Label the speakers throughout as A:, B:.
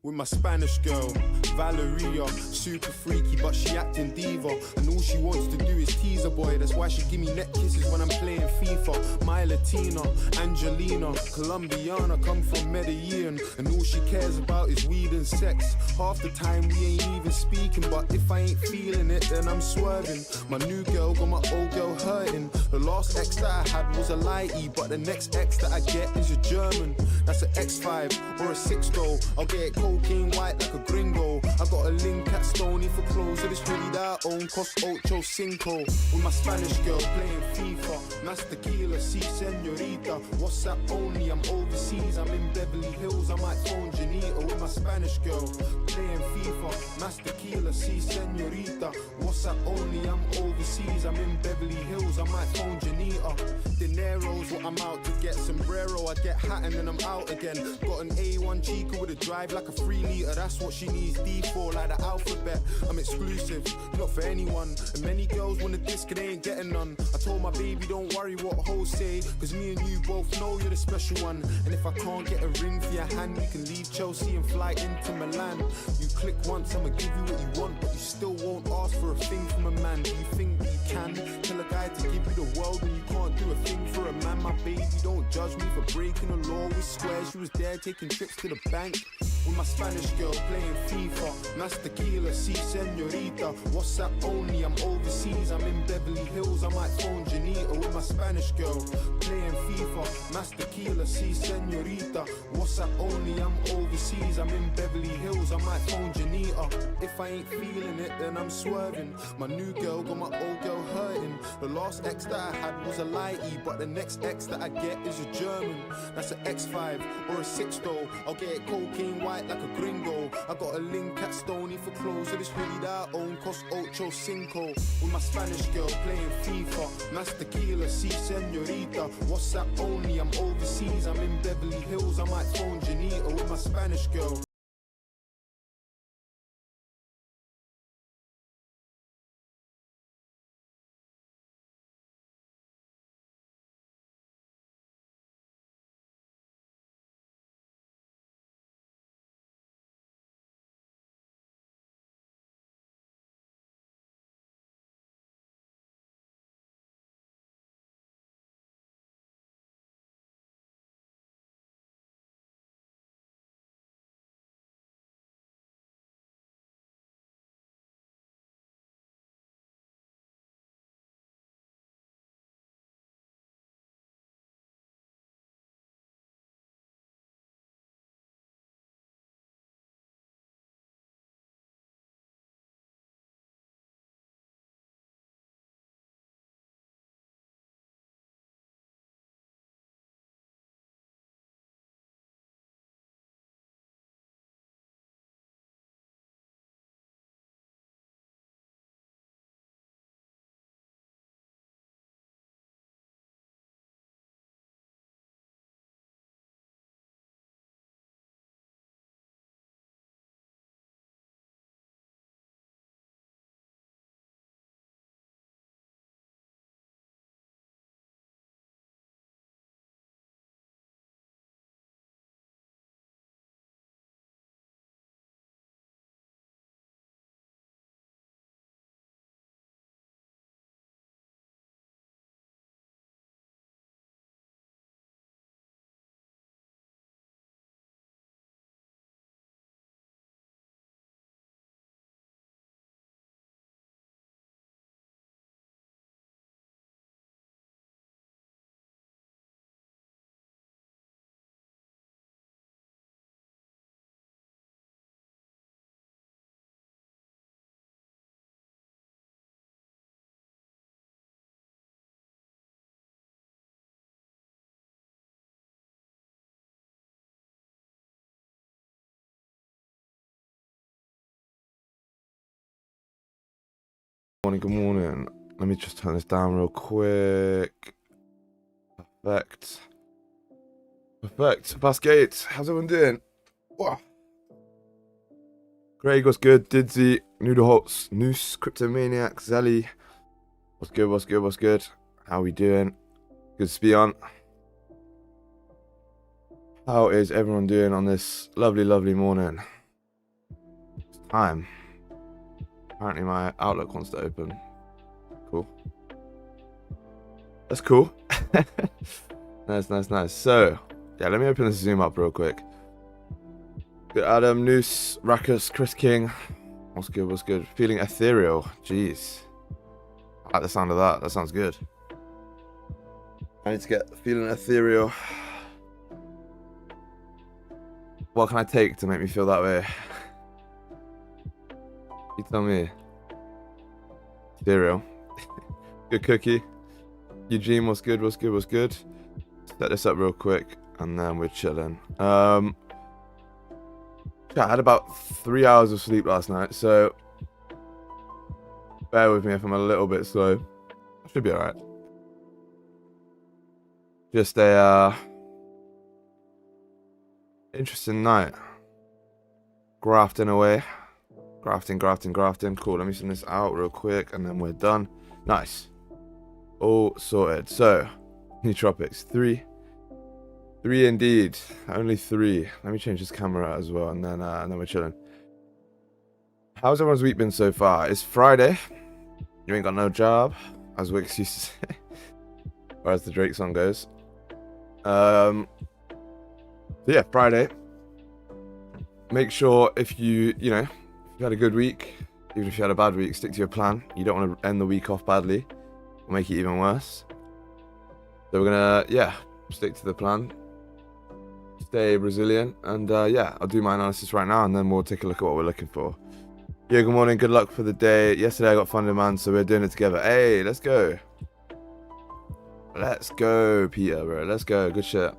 A: with my Spanish girl, Valeria. Super freaky, but she acting diva. And all she wants to do is tease a boy. That's why she give me neck kisses when I'm playing FIFA. My Latina, Angelina, Colombiana, come from Medellin. And all she cares about is weed and sex. Half the time we ain't even speaking, but if I ain't feeling it, then I'm swerving. My new girl got my old girl hurting. The last ex that I had was a lighty, but the next ex that I get is a German. That's an X5 or a 6 though. I'll get it cocaine white like a gringo. I got a link at Stony for clothes of this hoodie that I own, cost ocho cinco. With my Spanish girl playing FIFA, Mas tequila, si senorita. WhatsApp only, I'm overseas, I'm in Beverly Hills, I might phone Janita. With my Spanish girl playing FIFA, Mas tequila, si senorita. WhatsApp only, I'm overseas, I'm in Beverly Hills, I might phone Janita. Dinero's what I'm out to get. Sombrero, I get hat and then I'm out again. Got an A1 Chica with a drive like a 3 litre. That's what she needs, D4 like the alphabet. I'm exclusive, not for anyone. And many girls want a disc and they ain't getting none. I told my baby don't worry what hoes say, cause me and you both know you're the special one. And if I can't get a ring for your hand, you can leave Chelsea and fly into Milan. You click once, I'ma give you what you want, but you still won't ask for a thing from a man. Do you think you can tell a guy to give you the world when you can't do a thing for a man? My baby, don't judge me for breaking the law with squares. She was there taking trips to the bank with my Spanish girl playing FIFA. Mas tequila, si senorita. WhatsApp only, I'm overseas, I'm in Beverly Hills, I might phone Janita. With my Spanish girl playing FIFA. Mas tequila, si senorita. WhatsApp only, I'm overseas, I'm in Beverly Hills, I might phone Janita. If I ain't feeling it, then I'm swerving. My new girl got my old girl hurting. The last ex that I had was a lighty, but the next ex that I get is a German. That's an X5 or a 6 though. I'll get it cocaine white like a gringo. I got a link at Stony for clothes of this hoodie that I own, cost ocho cinco. With my Spanish girl playing FIFA. Mas tequila, si senorita. WhatsApp only, I'm overseas, I'm in Beverly Hills, I might phone Janita. With my Spanish girl.
B: Good morning. Let me just turn this down real quick. Perfect. Basket. How's everyone doing? Wow. Greg, what's good? Didzy, Noodleholtz, Noose, Cryptomaniac, Zelly. What's good? How we doing? Good to be on. How is everyone doing on this lovely morning? time. Apparently my Outlook wants to open. Cool. That's cool. Nice. So, yeah, let me open this Zoom up real quick. Good Adam, Noose, Rakus, Chris King. What's good? Feeling ethereal. Jeez. I like the sound of that. That sounds good. I need to get feeling ethereal. What can I take to make me feel that way? You tell me. Ethereal. Good cookie. Eugene, what's good? Set this up real quick and then we're chilling. I had about 3 hours of sleep last night, so bear with me if I'm a little bit slow. I should be alright. Just a interesting night. Grafting away. Grafting. Cool, let me send this out real quick and then we're done. Nice. All sorted. So, nootropics. Three indeed. Only 3. Let me change this camera as well and then we're chilling. How's everyone's week been so far? It's Friday. You ain't got no job, as Wix used to say. Or as the Drake song goes. So yeah, Friday. Make sure if you had a good week, even if you had a bad week, stick to your plan. You don't want to end the week off badly. It'll make it even worse. So we're gonna, stick to the plan. Stay resilient, and I'll do my analysis right now, and then we'll take a look at what we're looking for. Yeah, good morning, good luck for the day. Yesterday I got funded, man, so we're doing it together. Hey, let's go. Let's go, Peter, bro. Let's go. Good shit.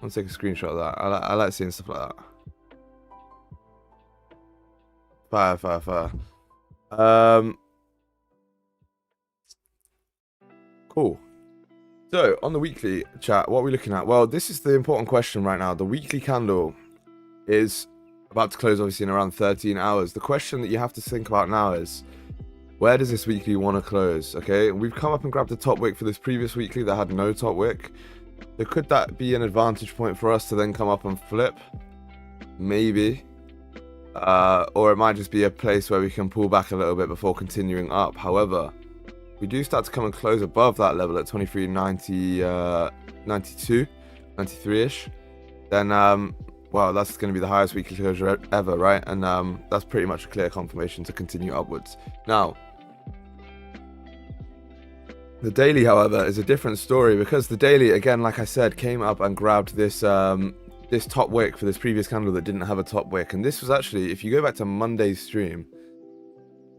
B: I'll take a screenshot of that. I like seeing stuff like that. Fire. Cool. So, on the weekly chat, what are we looking at? Well, this is the important question right now. The weekly candle is about to close, obviously, in around 13 hours. The question that you have to think about now is, where does this weekly want to close? Okay, we've come up and grabbed the top wick for this previous weekly that had no top wick. So could that be an advantage point for us to then come up and flip? Maybe. Or it might just be a place where we can pull back a little bit before continuing up. However, we do start to come and close above that level at 23.90, 92, 93-ish. Then, well, that's going to be the highest weekly closure ever, right? And that's pretty much a clear confirmation to continue upwards. Now, the daily, however, is a different story, because the daily, again, like I said, came up and grabbed this this top wick for this previous candle that didn't have a top wick. And this was actually, if you go back to Monday's stream,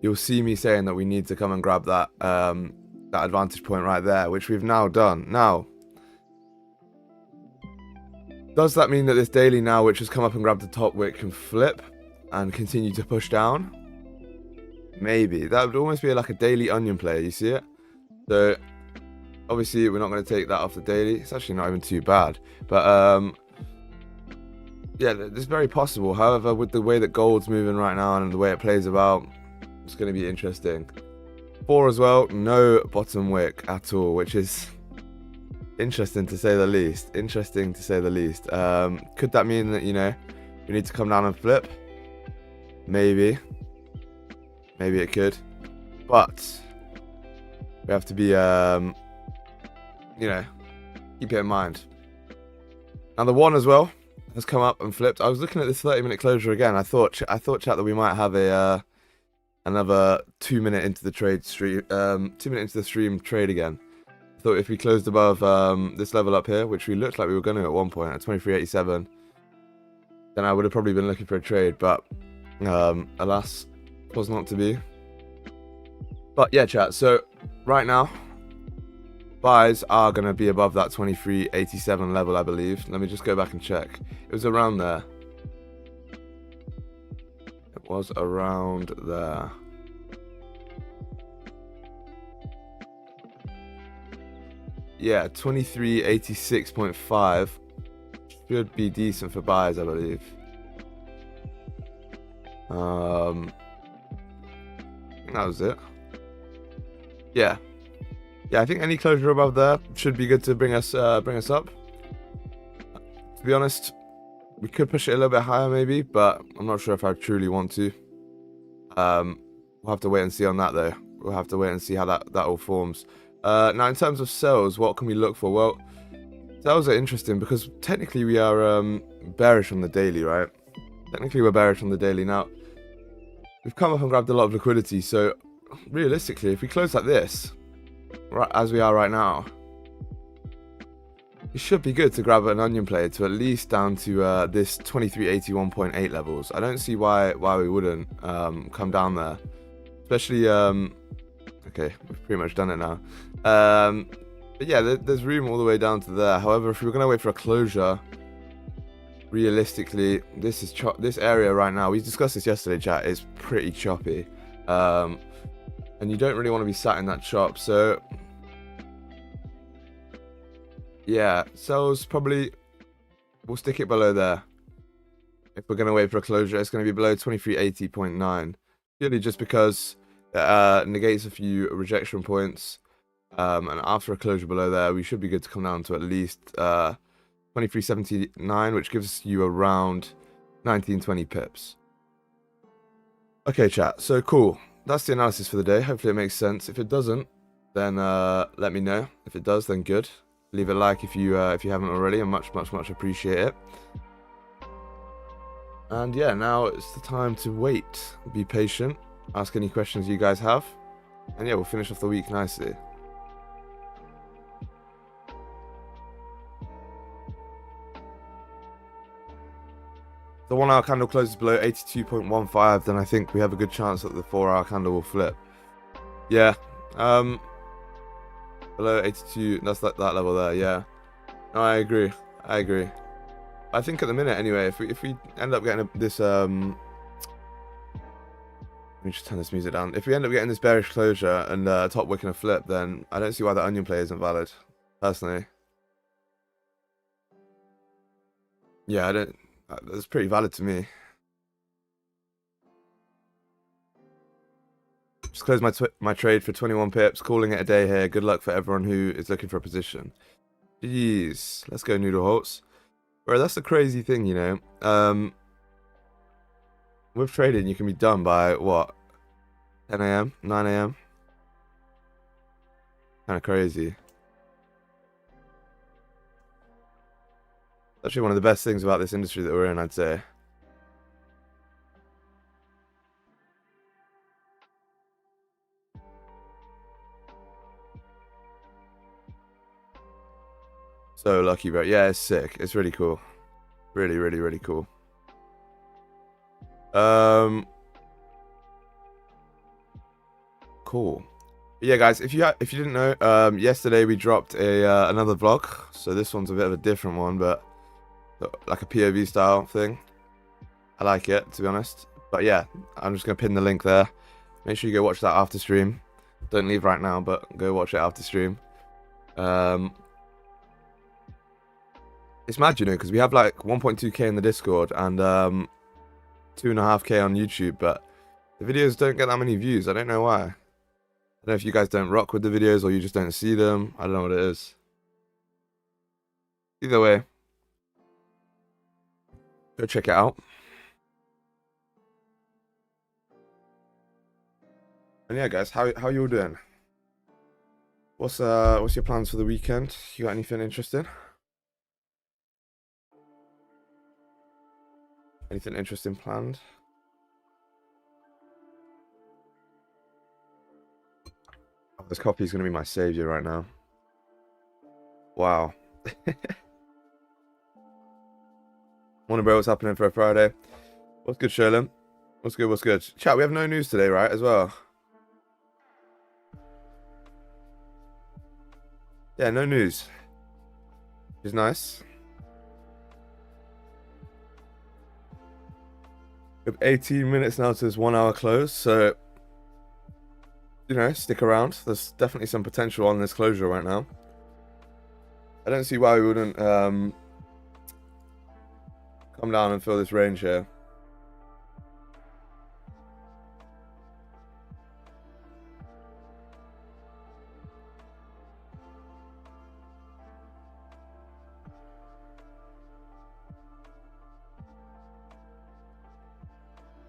B: you'll see me saying that we need to come and grab that that advantage point right there, which we've now done. Now, does that mean that this daily now, which has come up and grabbed the top wick, can flip and continue to push down? Maybe. That would almost be like a daily onion play, you see it? So, obviously, we're not going to take that off the daily. It's actually not even too bad. But, yeah, it's very possible. However, with the way that gold's moving right now and the way it plays about, it's going to be interesting. 4 as well, no bottom wick at all, which is interesting to say the least. Could that mean that, we need to come down and flip? Maybe. Maybe it could. But we have to be, keep it in mind. Now the 1 as well has come up and flipped. I was looking at this 30-minute closure again. I thought, chat, that we might have a another 2 minute into the trade stream, 2 minute into the stream trade again. I thought if we closed above this level up here, which we looked like we were going to at one point at 23.87, then I would have probably been looking for a trade. But alas, was not to be. But yeah, chat. So right now, buys are going to be above that 23.87 level, I believe. Let me just go back and check. It was around there. It was around there. Yeah, 23.86.5 should be decent for buys, I believe. That was it. Yeah, I think any closure above there should be good to bring us up. To be honest, We could push it a little bit higher maybe, but I'm not sure if I truly want to. We'll have to wait and see on that though. We'll have to wait and see how that all forms. Now in terms of sells, what can we look for? Well, sells are interesting because technically we are bearish on the daily, right? Technically we're bearish on the daily. Now, we've come up and grabbed a lot of liquidity, so realistically, if we close like this, right as we are right now, it should be good to grab an onion play to at least down to this 2381.8 levels. I don't see why we wouldn't come down there, especially okay, we've pretty much done it now. But yeah, there's room all the way down to there. However, if we were going to wait for a closure, realistically, this area right now, we discussed this yesterday, chat, is pretty choppy, and you don't really want to be sat in that chop. So yeah, sells probably, we'll stick it below there. If we're going to wait for a closure, it's going to be below 2380.9, purely just because it negates a few rejection points, and after a closure below there, we should be good to come down to at least 2379, which gives you around 1920 pips. Okay, chat, so cool. That's the analysis for the day. Hopefully it makes sense. If it doesn't, then let me know. If it does, then good. Leave a like if you haven't already. I much appreciate it. And yeah, now it's the time to wait. Be patient. Ask any questions you guys have. And yeah, we'll finish off the week nicely. The 1 hour candle closes below 82.15, then I think we have a good chance that the 4 hour candle will flip. Yeah. Below 82, that's that level there, yeah. No, I agree. I think at the minute anyway, if we end up getting this let me just turn this music down. If we end up getting this bearish closure and top wick and a flip, then I don't see why the onion play isn't valid, personally. Yeah, that's pretty valid to me. Just closed my trade for 21 pips, calling it a day here. Good luck for everyone who is looking for a position. Jeez, let's go noodle halts. Bro, that's the crazy thing, you know. With trading, you can be done by what, 10 a.m, 9 a.m. Kind of crazy. Actually, one of the best things about this industry that we're in, I'd say. So lucky, bro. Yeah, it's sick. It's really cool. Really cool. Cool. But yeah, guys, if you didn't know, yesterday we dropped another vlog. So this one's a bit of a different one, but like a POV style thing. I like it, to be honest. But yeah, I'm just gonna pin the link there. Make sure you go watch that after stream. Don't leave right now, but go watch it after stream. It's mad, you know, because we have like 1.2k in the Discord and 2.5k on YouTube, but the videos don't get that many views. I don't know why. I don't know if you guys don't rock with the videos or you just don't see them. I don't know what it is. Either way, go check it out. And yeah, guys, how you all doing? What's your plans for the weekend? You got anything interesting? Anything interesting planned? Oh, this coffee is going to be my savior right now. Wow. Morning, bro. What's happening for a Friday? What's good, Sherlin? What's good? Chat, we have no news today, right, as well? Yeah, no news. Which is nice. We have 18 minutes now to this 1 hour close, so you know, stick around. There's definitely some potential on this closure right now. I don't see why we wouldn't come down and fill this range here.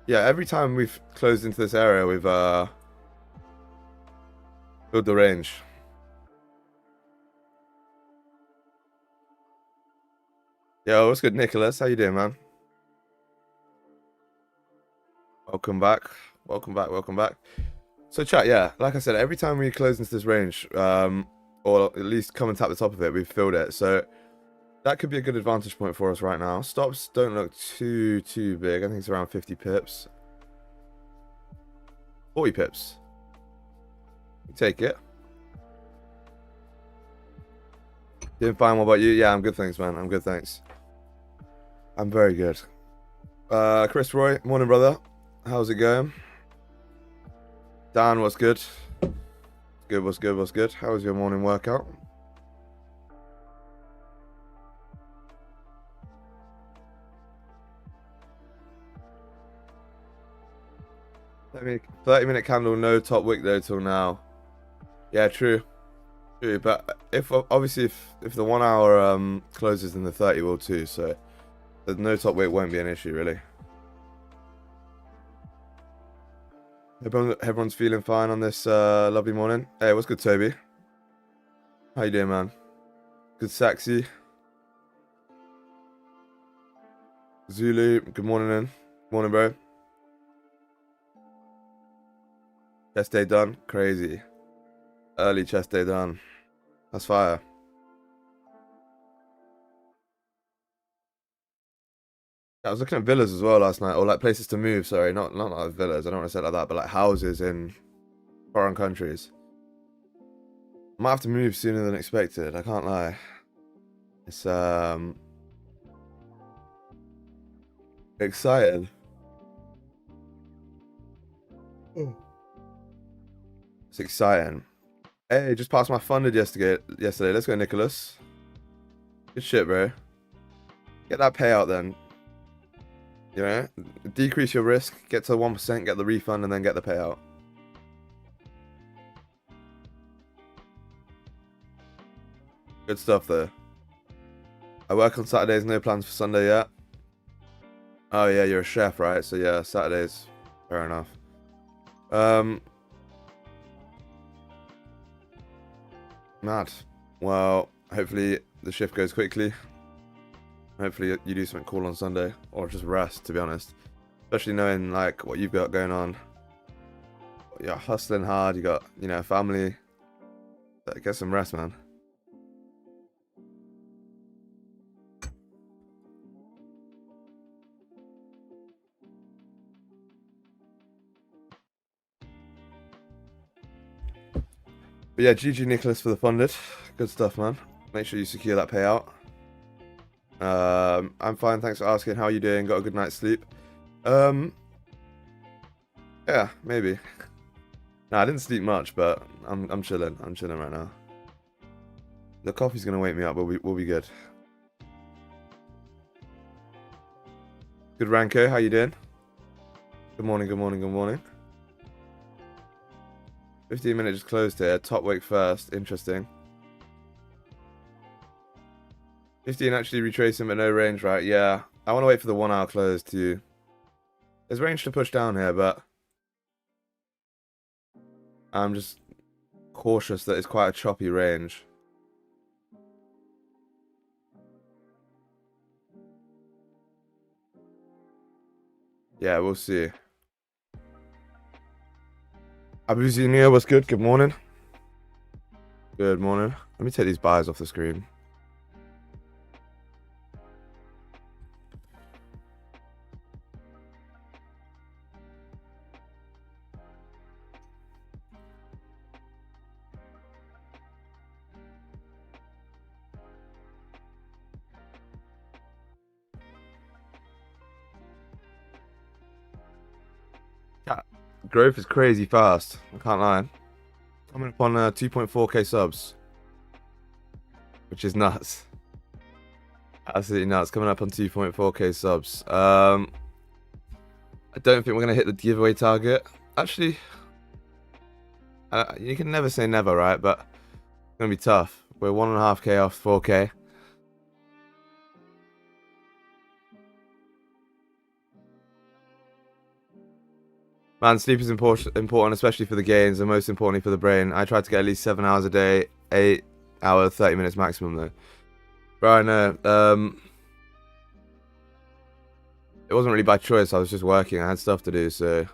B: Yeah, every time we've closed into this area, we've filled the range. Yo, what's good, Nicholas? How you doing, man? Welcome back. Welcome back. Welcome back. So, chat, yeah, like I said, every time we close into this range, or at least come and tap the top of it, we've filled it. So that could be a good advantage point for us right now. Stops don't look too big. I think it's around 50 pips. 40 pips. You take it. Doing fine. What about you? Yeah, I'm good, thanks, man. I'm good, thanks. I'm very good. Chris Roy, morning, brother. How's it going? Dan, what's good? Good, what's good, what's good? How was your morning workout? I mean, 30-minute candle, no top wick though till now. Yeah, true. True, but if obviously if the 1 hour closes, then the 30 will too, so the no top wick won't be an issue really. Everyone's feeling fine on this lovely morning. Hey, what's good, Toby? How you doing, man? Good, Saxy. Zulu, good morning, then. Morning, bro. Chest day done. Crazy. Early chest day done. That's fire. I was looking at villas as well last night, or like places to move. Sorry, not like villas. I don't want to say it like that, but like houses in foreign countries. Might have to move sooner than expected. I can't lie. It's exciting. It's exciting. Hey, just passed my funded yesterday. Let's go, Nicholas. Good shit, bro. Get that payout then. You know, decrease your risk, get to 1%, get the refund, and then get the payout. Good stuff there. I work on Saturdays, no plans for Sunday yet. Oh yeah, you're a chef, right? So yeah, Saturdays, fair enough. Mad. Well, hopefully the shift goes quickly. Hopefully you do something cool on Sunday, or just rest, to be honest. Especially knowing like what you've got going on. You're hustling hard, you got, you know, family. Get some rest, man. But yeah, GG Nicholas for the funded. Good stuff, man. Make sure you secure that payout. I'm fine, thanks for asking. How are you doing? Got a good night's sleep? Yeah, maybe. Nah, I didn't sleep much, but I'm chilling. I'm chilling right now. The coffee's gonna wake me up, but we'll be good. Good, Ranko. How you doing? Good morning. Good morning. Good morning. 15 minutes just closed here. Top wake first. Interesting. 15 actually retracing, but no range, right? Yeah. I want to wait for the 1 hour close too. There's range to push down here, but I'm just cautious that it's quite a choppy range. Yeah, we'll see. Abuzinia, what's good? Good morning. Good morning. Let me take these buys off the screen. Growth is crazy fast. I can't lie. Coming up on 2.4k subs, which is nuts. Absolutely nuts. Coming up on 2.4k subs. I don't think we're gonna hit the giveaway target. Actually, you can never say never, right? But it's gonna be tough. We're 1.5k off 4k. Man, sleep is important, especially for the gains, and most importantly for the brain. I try to get at least 7 hours a day, 8 hours, 30 minutes maximum though. Bro, I know. It wasn't really by choice. I was just working. I had stuff to do, so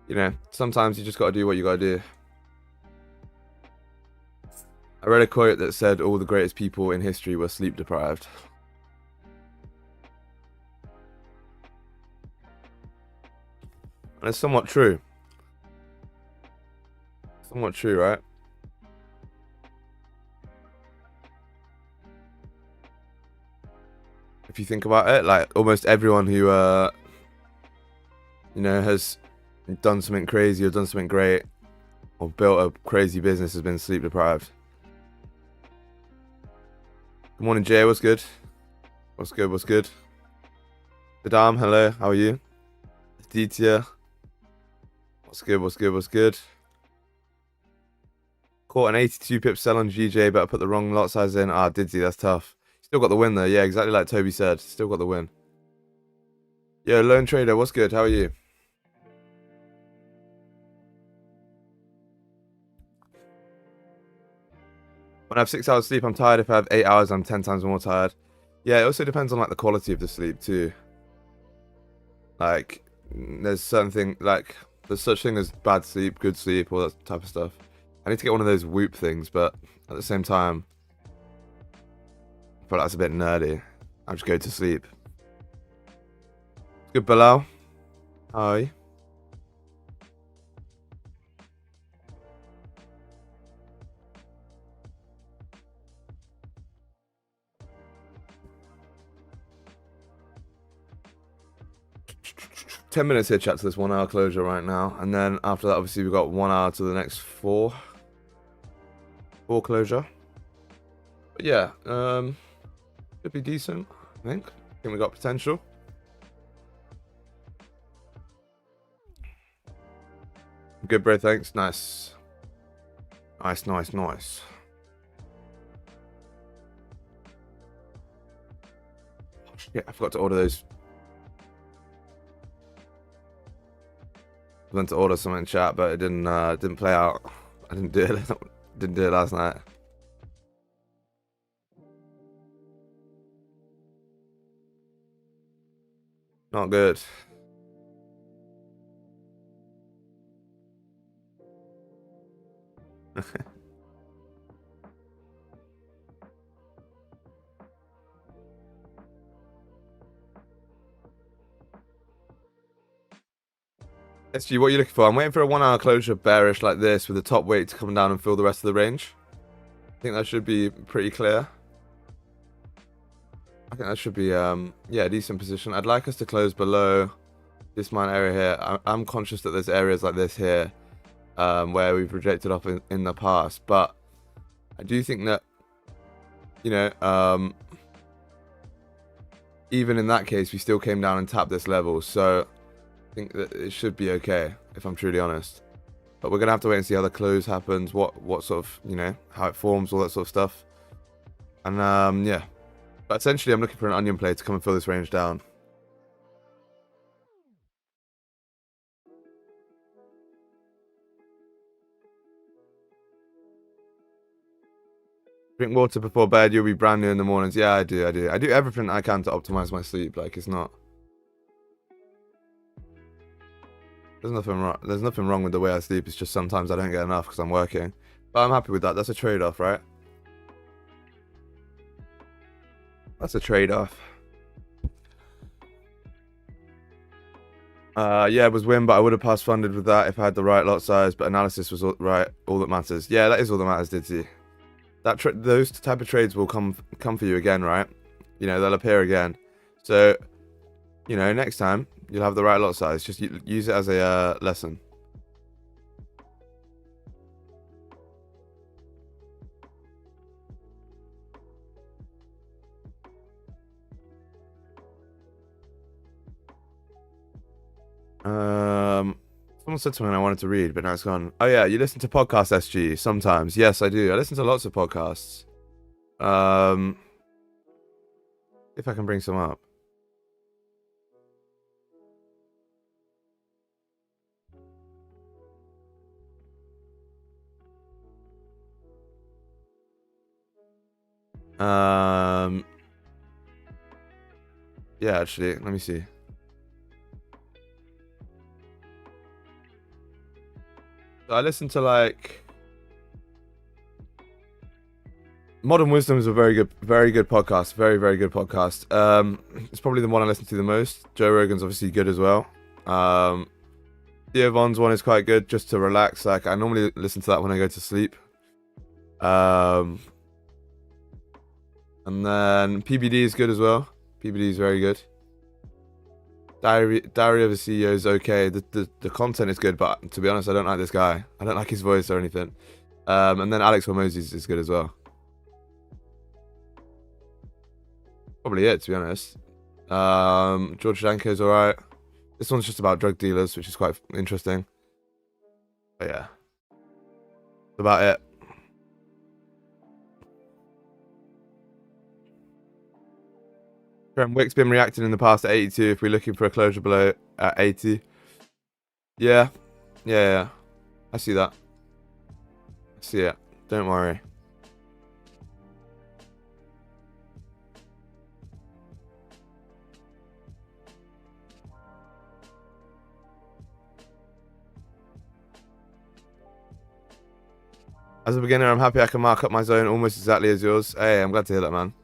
B: you know, sometimes you just gotta do what you gotta do. I read a quote that said all the greatest people in history were sleep deprived. And it's somewhat true. Somewhat true, right? If you think about it, like almost everyone who, you know, has done something crazy or done something great or built a crazy business has been sleep deprived. Good morning, Jay. What's good? What's good? What's good? Saddam, hello. How are you? Aditya. What's good? What's good? What's good? Caught an 82 pip sell on GJ, but I put the wrong lot size in. Ah, did he? That's tough. Still got the win though. Yeah, exactly like Toby said. Still got the win. Yo, Lone Trader, what's good? How are you? When I have 6 hours sleep, I'm tired. If I have 8 hours, I'm 10 times more tired. Yeah, it also depends on like the quality of the sleep too. Like, there's certain thing like there's such thing as bad sleep, good sleep, all that type of stuff. I need to get one of those Whoop things, but at the same time, I feel like that's a bit nerdy. I'll just go to sleep. Good, Bilal. Hi. Ten minutes here, chat, to this 1 hour closure right now, and then after that, obviously, we've got 1 hour to the next four closure. But yeah, should be decent. I think we got potential. Good, bro. Thanks. Nice. Nice, nice, nice. Oh, shit, I forgot to order those. I meant to order something in chat, but it didn't play out. I didn't do it. Didn't do it last night. Not good. SG, what are you looking for? I'm waiting for a 1 hour closure bearish like this with the top weight to come down and fill the rest of the range. I think that should be pretty clear. I think that should be, yeah, a decent position. I'd like us to close below this mine area here. I'm conscious that there's areas like this here where we've rejected off in the past. But I do think that, you know, even in that case, we still came down and tapped this level. So I think that it should be okay, if I'm truly honest. But we're going to have to wait and see how the close happens, what sort of, you know, how it forms, all that sort of stuff. And, yeah. But essentially, I'm looking for an onion play to come and fill this range down. Drink water before bed, you'll be brand new in the mornings. Yeah, I do. I do everything I can to optimize my sleep. Like, it's not... There's nothing wrong with the way I sleep. It's just sometimes I don't get enough because I'm working. But I'm happy with that. That's a trade-off, right? That's a trade-off. Yeah, it was win, but I would have passed funded with that if I had the right lot size. But analysis was right. All that matters. Yeah, that is all that matters, Didzy. Those type of trades will come for you again, right? You know, they'll appear again. So, you know, next time you'll have the right lot size. Just use it as a lesson. Someone said something I wanted to read, but now it's gone. Oh yeah, you listen to podcasts, SG, sometimes. Yes, I do. I listen to lots of podcasts. If I can bring some up. Yeah, actually, let me see. So I listened to like Modern Wisdom is a very good podcast. Very good podcast. It's probably the one I listen to the most. Joe Rogan's obviously good as well. Theo Von's one is quite good just to relax. Like I normally listen to that when I go to sleep. And then PBD is good as well. PBD is very good. Diary of a CEO is okay. The content is good, but to be honest, I don't like this guy. I don't like his voice or anything. And then Alex Hormozy is good as well. Probably it, to be honest. George Danko is alright. This one's just about drug dealers, which is quite interesting. But yeah. That's about it. Wick's been reacting in the past at 82 if we're looking for a closure below at 80. Yeah. I see that. I see it. Don't worry. As a beginner, I'm happy I can mark up my zone almost exactly as yours. Hey, I'm glad to hear that, man.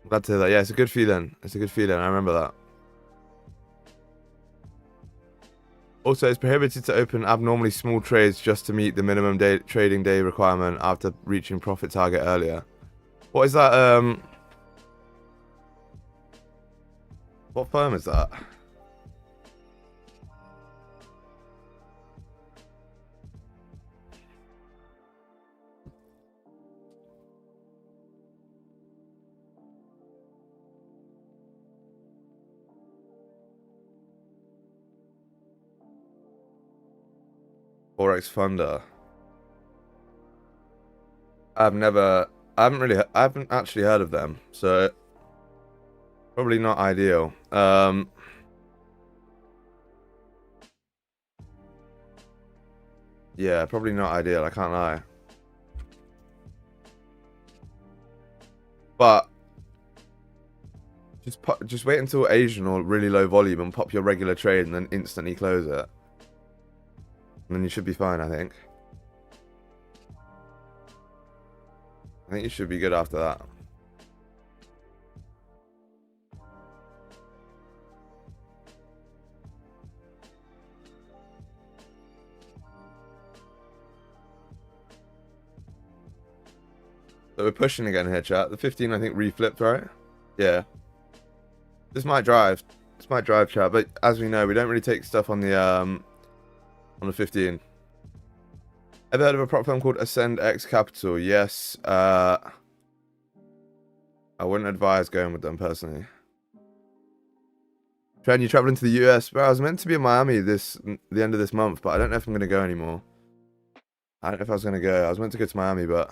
B: I'm glad to hear that. Yeah, it's a good feeling. It's a good feeling. I remember that. Also, it's prohibited to open abnormally small trades just to meet the minimum trading day requirement after reaching profit target earlier. What is that? What firm is that? Forex Funder. I haven't actually heard of them, so probably not ideal. Yeah, probably not ideal, I can't lie. But just wait until Asian or really low volume and pop your regular trade and then instantly close it. And then you should be fine, I think. I think you should be good after that. So we're pushing again here, chat. The 15, I think, reflipped, right? Yeah. This might drive. This might drive, chat. But as we know, we don't really take stuff on the 15. Ever heard of a prop firm called Ascend X Capital? Yes. I wouldn't advise going with them personally. Trent, you traveling to the US? Bro, I was meant to be in Miami the end of this month, but I don't know if I'm going to go anymore. I don't know if I was going to go. I was meant to go to Miami, but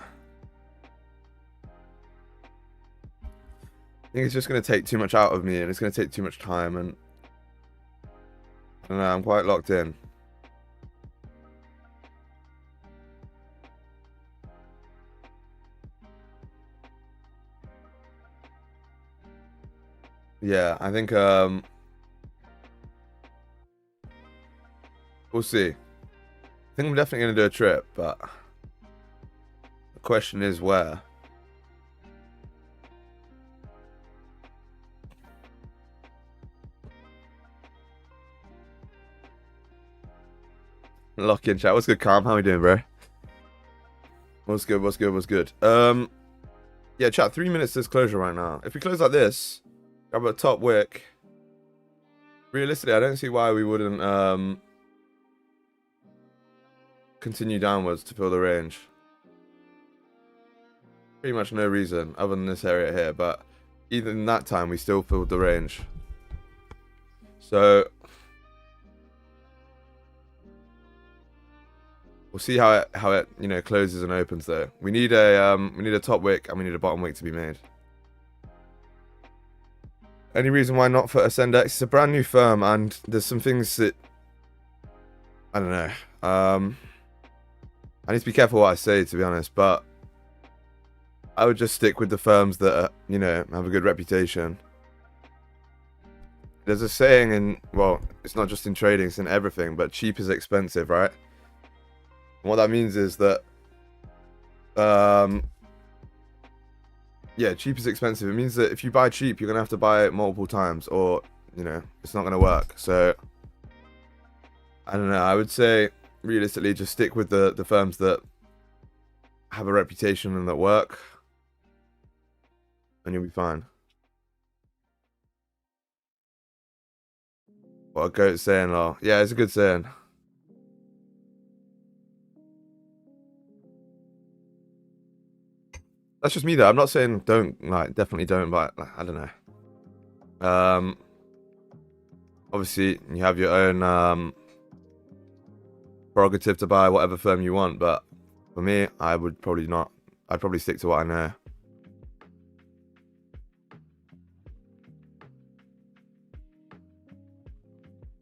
B: I think it's just going to take too much out of me, and it's going to take too much time, and I don't know, I'm quite locked in. Yeah, I think we'll see. I think I'm definitely going to do a trip, but the question is where. Lock in, chat. What's good, Calm? How we doing, bro? What's good? Yeah, chat, 3 minutes to this closure right now. If we close like this, grab a top wick, realistically, I don't see why we wouldn't continue downwards to fill the range. Pretty much no reason other than this area here, but even in that time, we still filled the range. So we'll see how it you know closes and opens though. We need a top wick and we need a bottom wick to be made. Any reason why not for Ascendex? It's a brand new firm and there's some things that I don't know. I need to be careful what I say, to be honest, but I would just stick with the firms that are, you know, have a good reputation. There's a saying in, well, it's not just in trading, it's in everything, but cheap is expensive, right? And what that means is that, yeah, cheap is expensive. It means that if you buy cheap, you're going to have to buy it multiple times, or, you know, it's not going to work. So, I don't know. I would say, realistically, just stick with the firms that have a reputation and that work, and you'll be fine. What a goat saying, oh. Yeah, it's a good saying. That's just me, though. I'm not saying don't, like, definitely don't, but like, I don't know. Obviously, you have your own prerogative to buy whatever firm you want, but for me, I would probably not. I'd probably stick to what I know.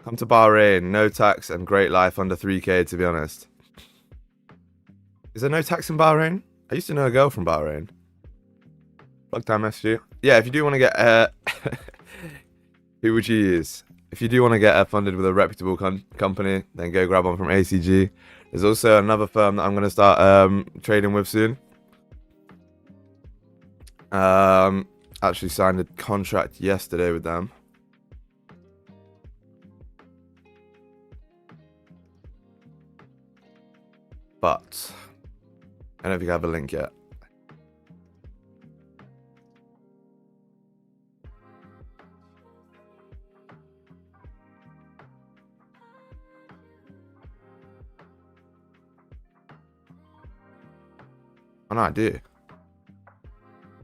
B: Come to Bahrain, no tax and great life under 3K, to be honest. Is there no tax in Bahrain? I used to know a girl from Bahrain. Plug time message. Yeah, if you do want to get who would you use? If you do want to get funded with a reputable company, then go grab one from ACG. There's also another firm that I'm going to start trading with soon. Actually signed a contract yesterday with them. But I don't think I have a link yet. Oh no, I do.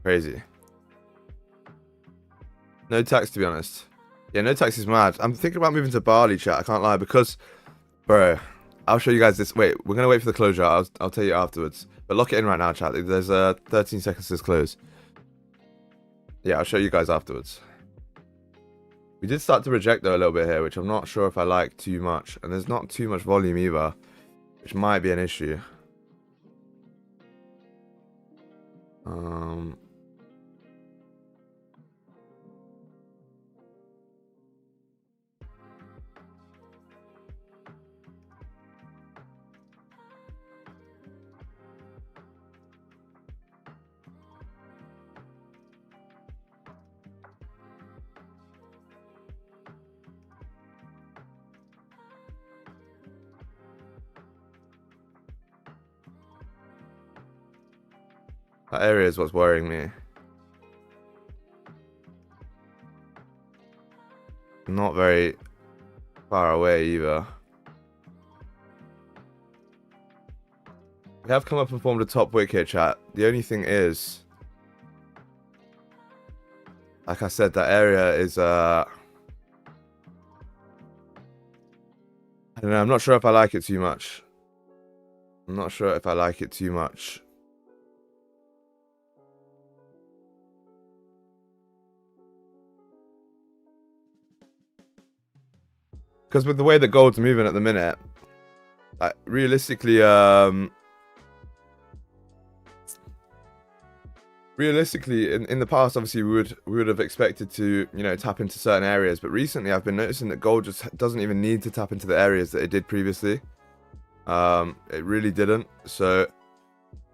B: Crazy. No tax, to be honest. Yeah, no tax is mad. I'm thinking about moving to Bali, chat. I can't lie, because, bro, I'll show you guys this. Wait, we're gonna wait for the closure. I'll tell you afterwards. But lock it in right now, chat. There's 13 seconds to close. Yeah, I'll show you guys afterwards. We did start to reject though a little bit here, which I'm not sure if I like too much. And there's not too much volume either, which might be an issue. That area is what's worrying me. Not very far away either. We have come up and formed a top wick here, chat. The only thing is, like I said, that area is I don't know, I'm not sure if I like it too much. I'm not sure if I like it too much. Because with the way that gold's moving at the minute, like, realistically, in the past, obviously, we would have expected to, you know, tap into certain areas. But recently, I've been noticing that gold just doesn't even need to tap into the areas that it did previously. It really didn't. So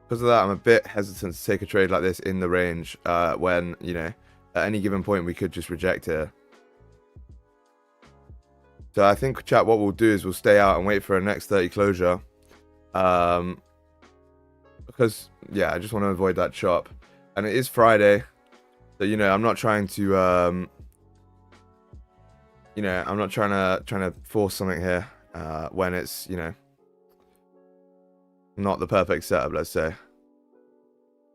B: because of that, I'm a bit hesitant to take a trade like this in the range when, you know, at any given point we could just reject here. So I think, chat, what we'll do is we'll stay out and wait for a next 30 closure. Because, yeah, I just want to avoid that chop. And it is Friday. So, you know, I'm not trying to, you know, I'm not trying to force something here when it's, you know, not the perfect setup, let's say.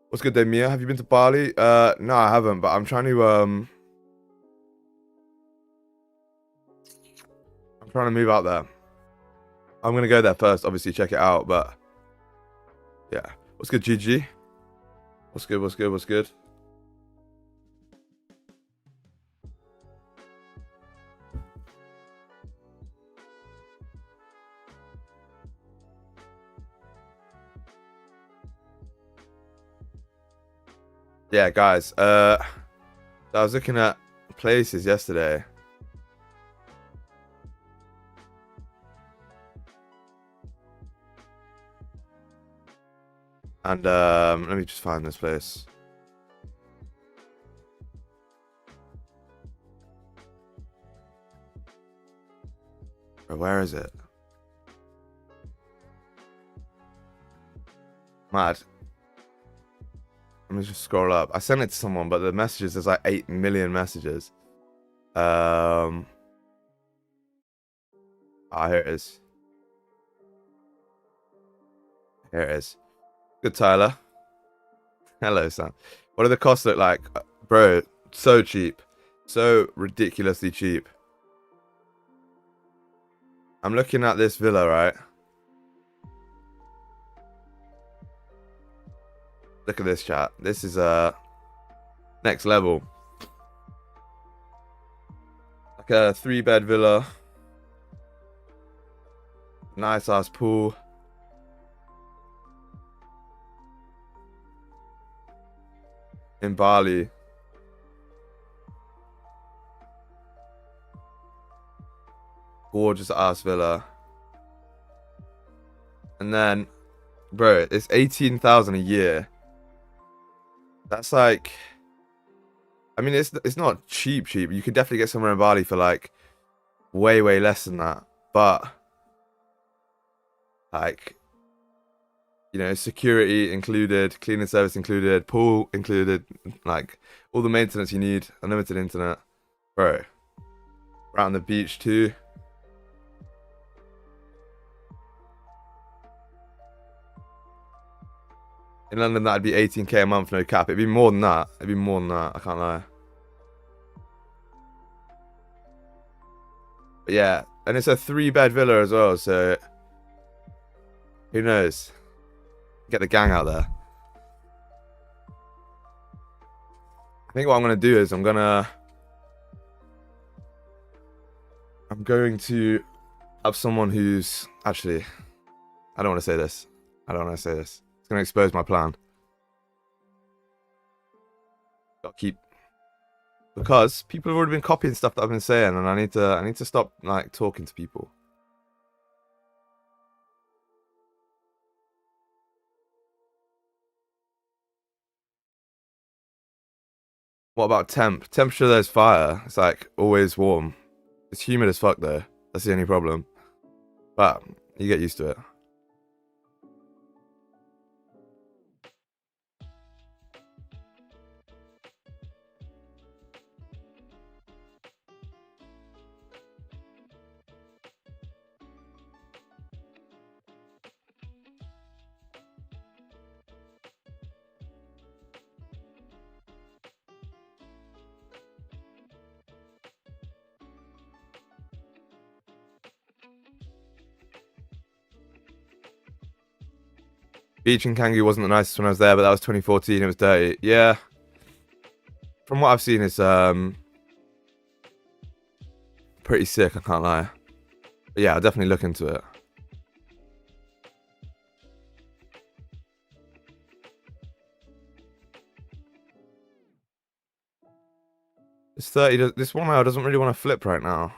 B: What's good day, Mia? Have you been to Bali? No, I haven't, but I'm trying to, trying to move out there. I'm gonna go there first, obviously check it out, but yeah. What's good, GG? What's good, what's good, what's good? Yeah, guys. I was looking at places yesterday. And let me just find this place. Where is it? Mad. Let me just scroll up. I sent it to someone, but the messages, there's like 8 million messages. Ah, here it is. Here it is. Good, Tyler. Hello, Sam. What do the costs look like? Bro, so cheap. So ridiculously cheap. I'm looking at this villa, right? Look at this, chat. This is next level. Like a 3-bed villa. Nice ass pool. In Bali. Gorgeous ass villa. And then, bro, it's 18,000 a year. That's like, I mean, it's not cheap. You could definitely get somewhere in Bali for like way less than that. But like, you know, security included, cleaning service included, pool included, like all the maintenance you need, unlimited internet, bro. Right on the beach too. In London, that'd be 18k a month, no cap. It'd be more than that. I can't lie. But yeah, and it's a 3-bed villa as well, so who knows? Get the gang out there. I think what I'm gonna do is I'm going to have someone who's actually, I don't want to say this. It's gonna expose my plan. Gotta keep, because people have already been copying stuff that I've been saying, and I need to stop like talking to people. What about temp? Temperature, there's fire. It's like always warm. It's humid as fuck though. That's the only problem. But you get used to it. Beach in Kangu wasn't the nicest when I was there, but that was 2014. It was dirty. Yeah. From what I've seen, it's pretty sick. I can't lie. But yeah, I'll definitely look into it. This 30. This 1 hour doesn't really want to flip right now.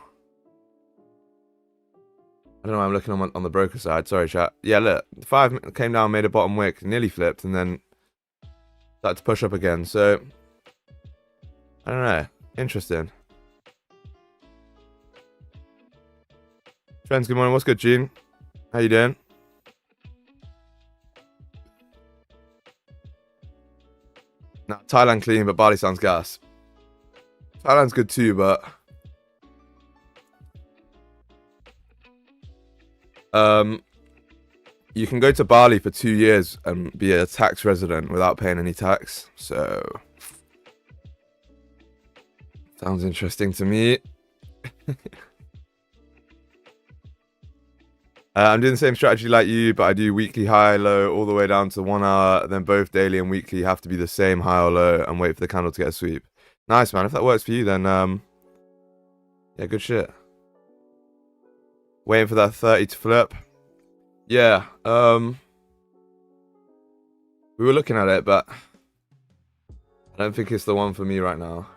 B: I don't know. I'm looking on the broker side. Sorry, chat. Yeah, look. 5 came down, made a bottom wick, nearly flipped, and then started to push up again. So I don't know. Interesting. Friends, good morning. What's good, Gene? How you doing? Nah, Thailand clean, but Bali sounds gas. Thailand's good too, but you can go to Bali for 2 years and be a tax resident without paying any tax. So sounds interesting to me. I'm doing the same strategy like you, but I do weekly high, low, all the way down to 1 hour. Then both daily and weekly have to be the same high or low, and wait for the candle to get a sweep. Nice, man. If that works for you, then yeah, good shit. Waiting for that 30 to flip. Yeah, we were looking at it, but I don't think it's the one for me right now.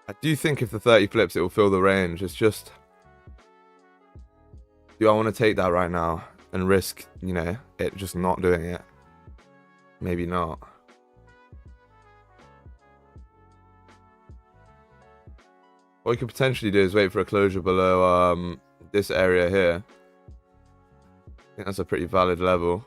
B: I do think if the 30 flips, it will fill the range. It's just, do I want to take that right now and risk, you know, it just not doing it? Maybe not. What we could potentially do is wait for a closure below this area here. I think that's a pretty valid level.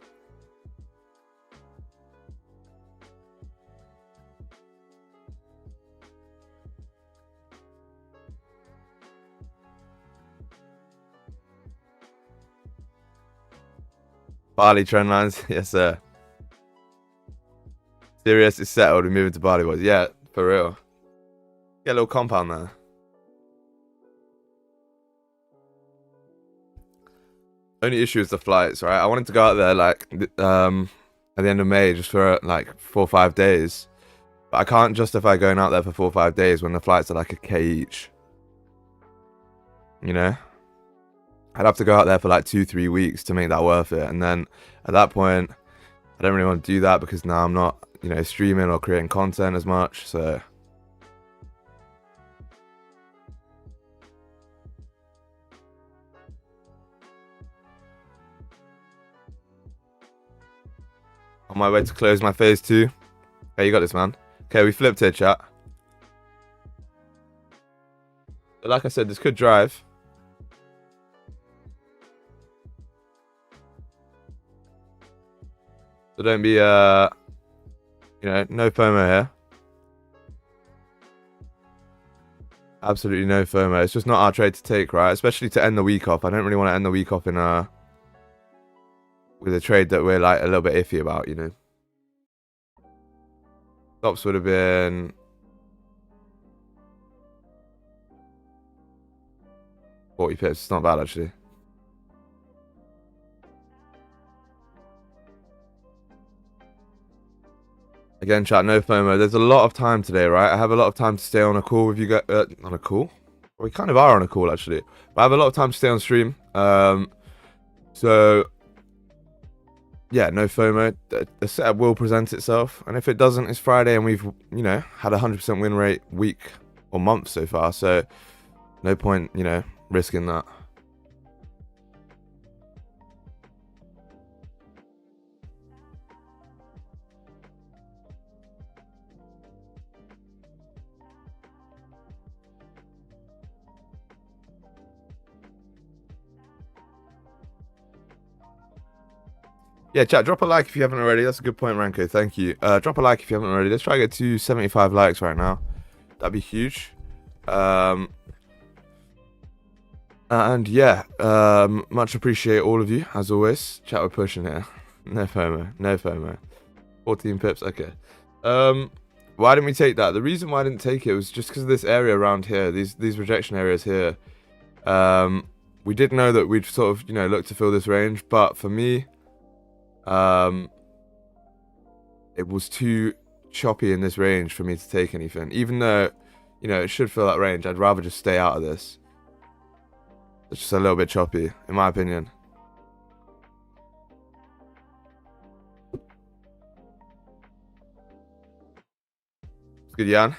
B: Bali trend lines, yes sir. Sirius is settled, we're moving to Bali boys. Yeah, for real. Get a little compound there. Only issue is the flights, right? I wanted to go out there like at the end of May just for like 4 or 5 days. But I can't justify going out there for 4 or 5 days when the flights are like a K each. You know? I'd have to go out there for like 2-3 weeks to make that worth it. And then at that point, I don't really want to do that because now I'm not, you know, streaming or creating content as much. So on my way to close my phase 2. Okay, you got this, man. Okay, we flipped here, chat. But like I said, this could drive. So don't be, you know, no FOMO here. Absolutely no FOMO. It's just not our trade to take, right? Especially to end the week off. I don't really want to end the week off in with a trade that we're like a little bit iffy about, you know. Stops would have been 40 pips. It's not bad actually. Again, chat, no FOMO. There's a lot of time today, right? I have a lot of time to stay on a call with you guys. On a call? We kind of are on a call, actually. But I have a lot of time to stay on stream. So, yeah, no FOMO. The setup will present itself. And if it doesn't, it's Friday and we've, you know, had a 100% win rate week or month so far. So, no point, you know, risking that. Yeah, chat, drop a like if you haven't already. That's a good point, Ranko. Thank you. Drop a like if you haven't already. Let's try to get to 75 likes right now. That'd be huge. And yeah, much appreciate all of you, as always. Chat, we're pushing here. No FOMO. No FOMO. 14 pips. Okay. Why didn't we take that? The reason why I didn't take it was just because of this area around here. These rejection areas here. We did know that we'd sort of, you know, look to fill this range. But for me, it was too choppy in this range for me to take anything. Even though, you know, it should fill that range, I'd rather just stay out of this. It's just a little bit choppy, in my opinion. It's good, Jan.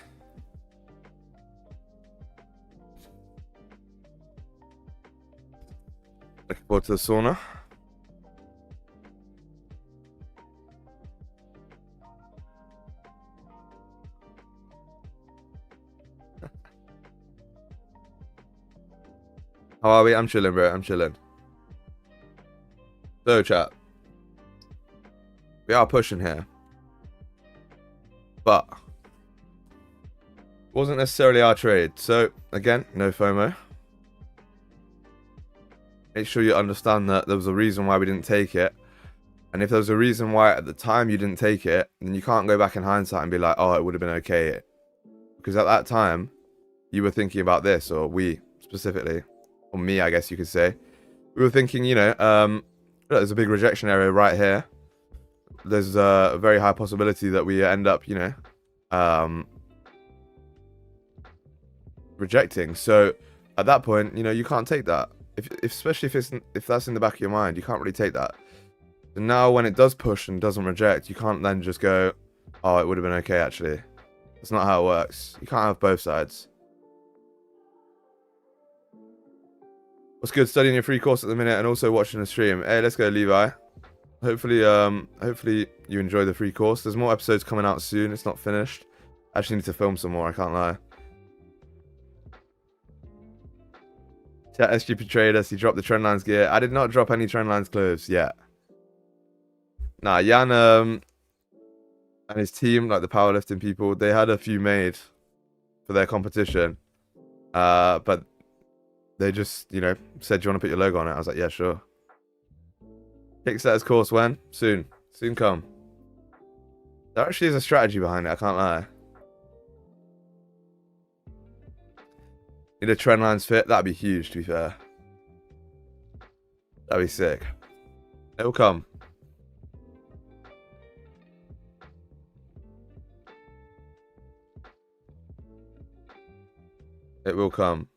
B: Looking forward to the sauna. How are we? I'm chilling, bro. I'm chilling. So, chat. We are pushing here. But wasn't necessarily our trade. So, again, no FOMO. Make sure you understand that there was a reason why we didn't take it. And if there was a reason why at the time you didn't take it, then you can't go back in hindsight and be like, oh, it would have been okay. Because at that time, you were thinking about this, or we specifically. Or me, I guess you could say. We were thinking, you know, there's a big rejection area right here. There's a very high possibility that we end up, you know, rejecting. So at that point, you know, you can't take that. Especially if that's in the back of your mind, you can't really take that. And now when it does push and doesn't reject, you can't then just go, Oh, it would have been okay, actually. That's not how it works. You can't have both sides. What's good? Studying your free course at the minute and also watching the stream. Hey, let's go, Levi. Hopefully you enjoy the free course. There's more episodes coming out soon. It's not finished. I actually need to film some more, I can't lie. Chat SGP traders, he dropped the trendlines gear. I did not drop any trendlines clothes yet. Nah, Jan and his team, like the powerlifting people, they had a few made for their competition. But they just, you know, said, do you want to put your logo on it? I was like, yeah, sure. Kickstarter's course when? Soon. Soon come. There actually is a strategy behind it, I can't lie. Need a trendlines fit? That'd be huge, to be fair. That'd be sick. It'll come. It will come.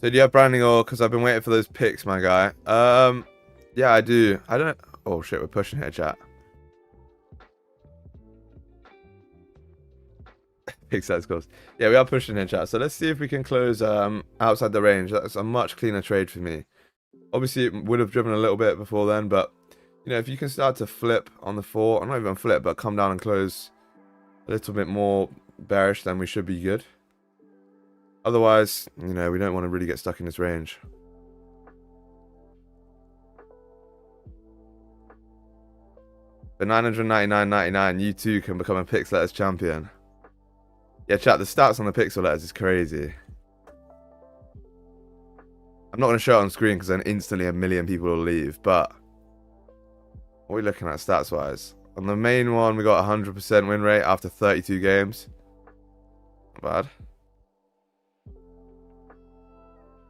B: So do you have branding or because I've been waiting for those pics, my guy? Yeah, I do. I don't. Oh shit, we're pushing here, chat. Big size course. Yeah, we are pushing here, chat. So let's see if we can close outside the range. That's a much cleaner trade for me. Obviously, it would have driven a little bit before then, but you know, if you can start to flip on the 4, I'm not even flip, but come down and close a little bit more bearish, then we should be good. Otherwise, you know, we don't want to really get stuck in this range. For 999.99, you too can become a Pixel Letters champion. Yeah, chat, the stats on the Pixel Letters is crazy. I'm not going to show it on screen because then instantly a million people will leave, but what are we looking at stats-wise? On the main one, we got 100% win rate after 32 games. Not bad.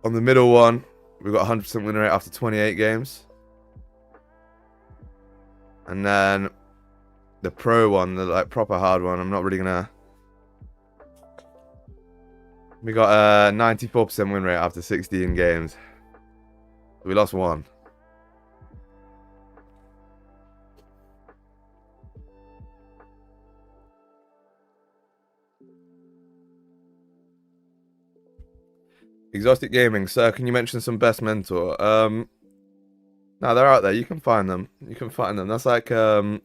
B: On the middle one, we've got 100% win rate after 28 games. And then the pro one, the like proper hard one, I'm not really gonna. We got a 94% win rate after 16 games. We lost 1. Exotic Gaming, sir, can you mention some best mentor? No, they're out there. You can find them. You can find them. That's like, I don't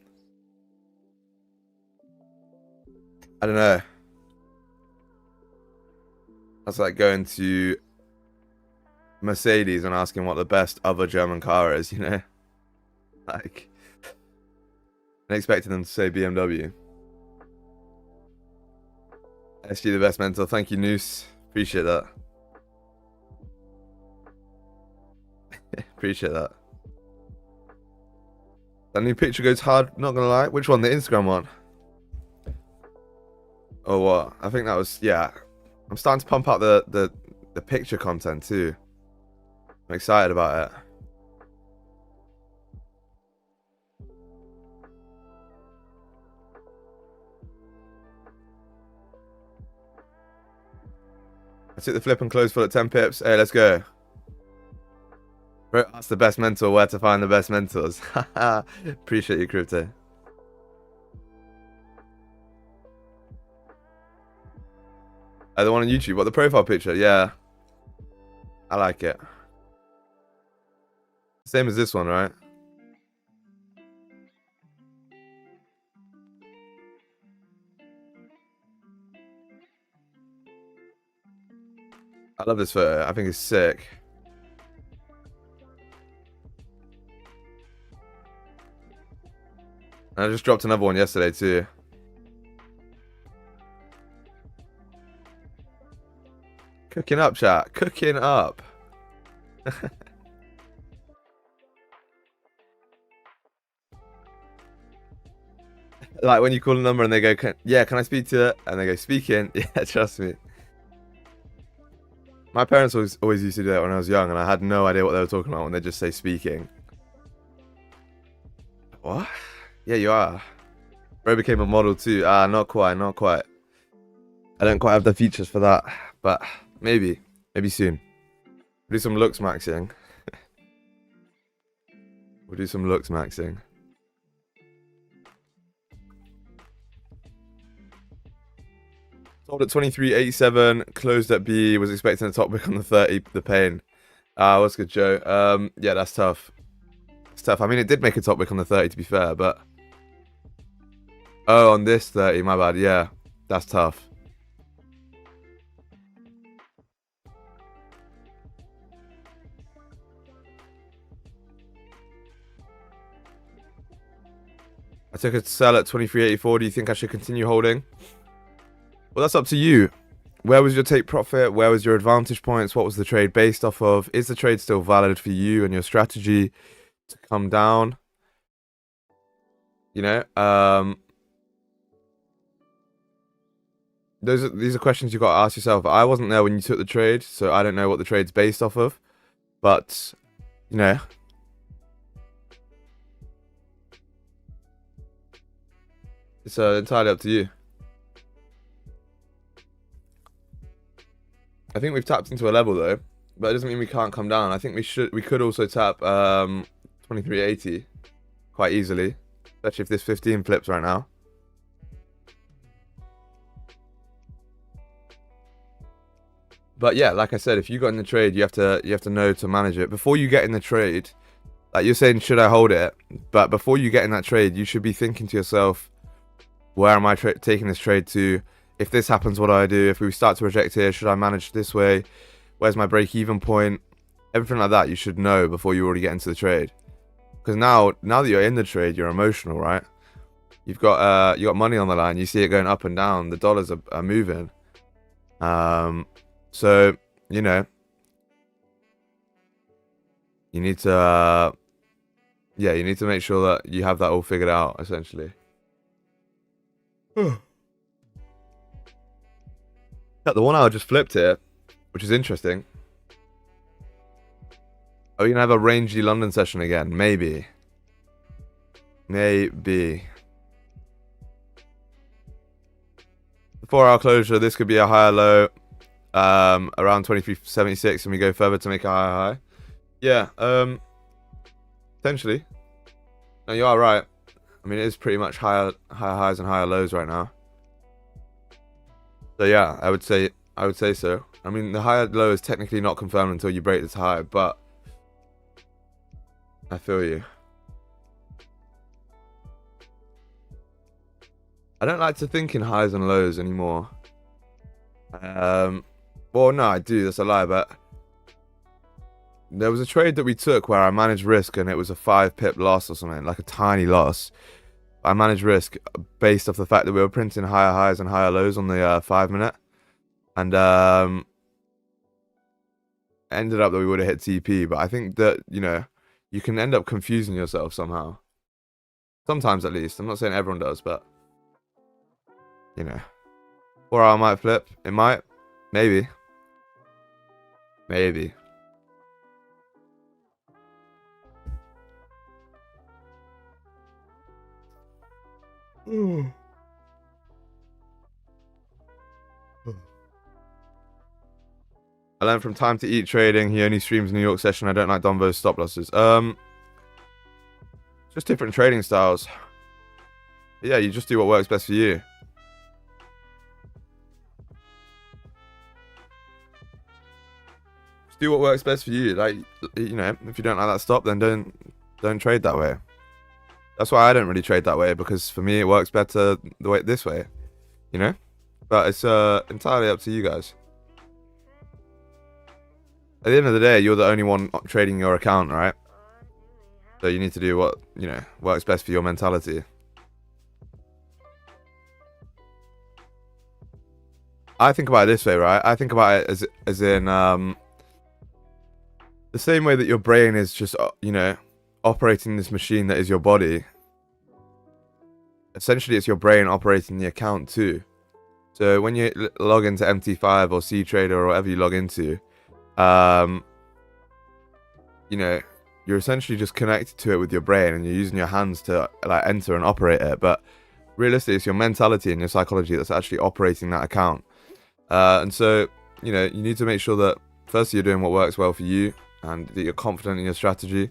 B: know. That's like going to Mercedes and asking what the best other German car is, you know? Like, and expecting them to say BMW. SG the best mentor. Thank you, Noose. Appreciate that. Appreciate that. That new picture goes hard, not gonna lie. Which one? The Instagram one? Oh, what? I think that was, yeah. I'm starting to pump out the picture content too. I'm excited about it. I took the flip and close full at 10 pips. Hey, let's go. Bro, that's the best mentor. Where to find the best mentors. Appreciate you, Crypto. Oh, the one on YouTube. What, the profile picture? Yeah. I like it. Same as this one, right? I love this photo. I think it's sick. And I just dropped another one yesterday too. Cooking up, chat. Cooking up. Like when you call a number and they go, yeah, can I speak to it? And they go, speaking. Yeah, trust me. My parents always used to do that when I was young, and I had no idea what they were talking about when they just say speaking. What? Yeah, you are. Bro became a model too. Not quite, not quite. I don't quite have the features for that. but maybe soon. We'll do some looks maxing. We'll do some looks maxing. Sold at 23.87, closed at B, was expecting a top wick on the 30, the pain. What's good, Joe? Yeah, that's tough. It's tough. I mean, it did make a top wick on the 30, to be fair, but... Oh, on this 30, my bad, yeah. That's tough. I took a sell at 23.84. Do you think I should continue holding? Well, that's up to you. Where was your take profit? Where was your advantage points? What was the trade based off of? Is the trade still valid for you and your strategy to come down? You know, these are questions you've got to ask yourself. I wasn't there when you took the trade, so I don't know what the trade's based off of. But, you know, it's entirely up to you. I think we've tapped into a level though, but it doesn't mean we can't come down. I think we could also tap 23.80 quite easily, especially if this 15 flips right now. But yeah, like I said, if you got in the trade, you have to know to manage it before you get in the trade. Like you're saying, should I hold it? But before you get in that trade, you should be thinking to yourself, where am I taking this trade to? If this happens, what do I do? If we start to reject here, should I manage this way? Where's my break-even point? Everything like that you should know before you already get into the trade. Because now that you're in the trade, you're emotional, right? You got money on the line. You see it going up and down. The dollars are moving. So you know, you need to you need to make sure that you have that all figured out, essentially. The 1 hour just flipped here, which is interesting. Are we gonna have a rangy London session again? Maybe. The 4 hour closure, this could be a higher low, around 23.76, and we go further to make a higher high. Yeah, potentially. No, you are right. I mean, it is pretty much higher highs and higher lows right now. So yeah, I would say so. I mean, the higher low is technically not confirmed until you break this high, but I feel you. I don't like to think in highs and lows anymore. Well, no, I do. That's a lie. But there was a trade that we took where I managed risk, and it was a 5 pip loss or something, like a tiny loss. I managed risk based off the fact that we were printing higher highs and higher lows on the 5 minute, and ended up that we would have hit TP. But I think that, you know, you can end up confusing yourself somehow. Sometimes, at least. I'm not saying everyone does, but you know, 4 hour might flip. It might, maybe. I learned from Time to Eat trading. He only streams New York session. I don't like Donvo's stop losses. Just different trading styles. But yeah, you just do what works best for you. Just do what works best for you. Like, you know, if you don't like that stop, then don't trade that way. That's why I don't really trade that way, because for me it works better this way, you know. But it's entirely up to you guys. At the end of the day, you're the only one trading your account, right? So you need to do what, you know, works best for your mentality. I think about it this way, right? I think about it as in the same way that your brain is just, you know, operating this machine that is your body. Essentially, it's your brain operating the account too. So when you log into MT5 or C-Trader or whatever you log into, you know, you're essentially just connected to it with your brain, and you're using your hands to like enter and operate it. But realistically, it's your mentality and your psychology that's actually operating that account. And so you know, you need to make sure that firstly you're doing what works well for you and that you're confident in your strategy.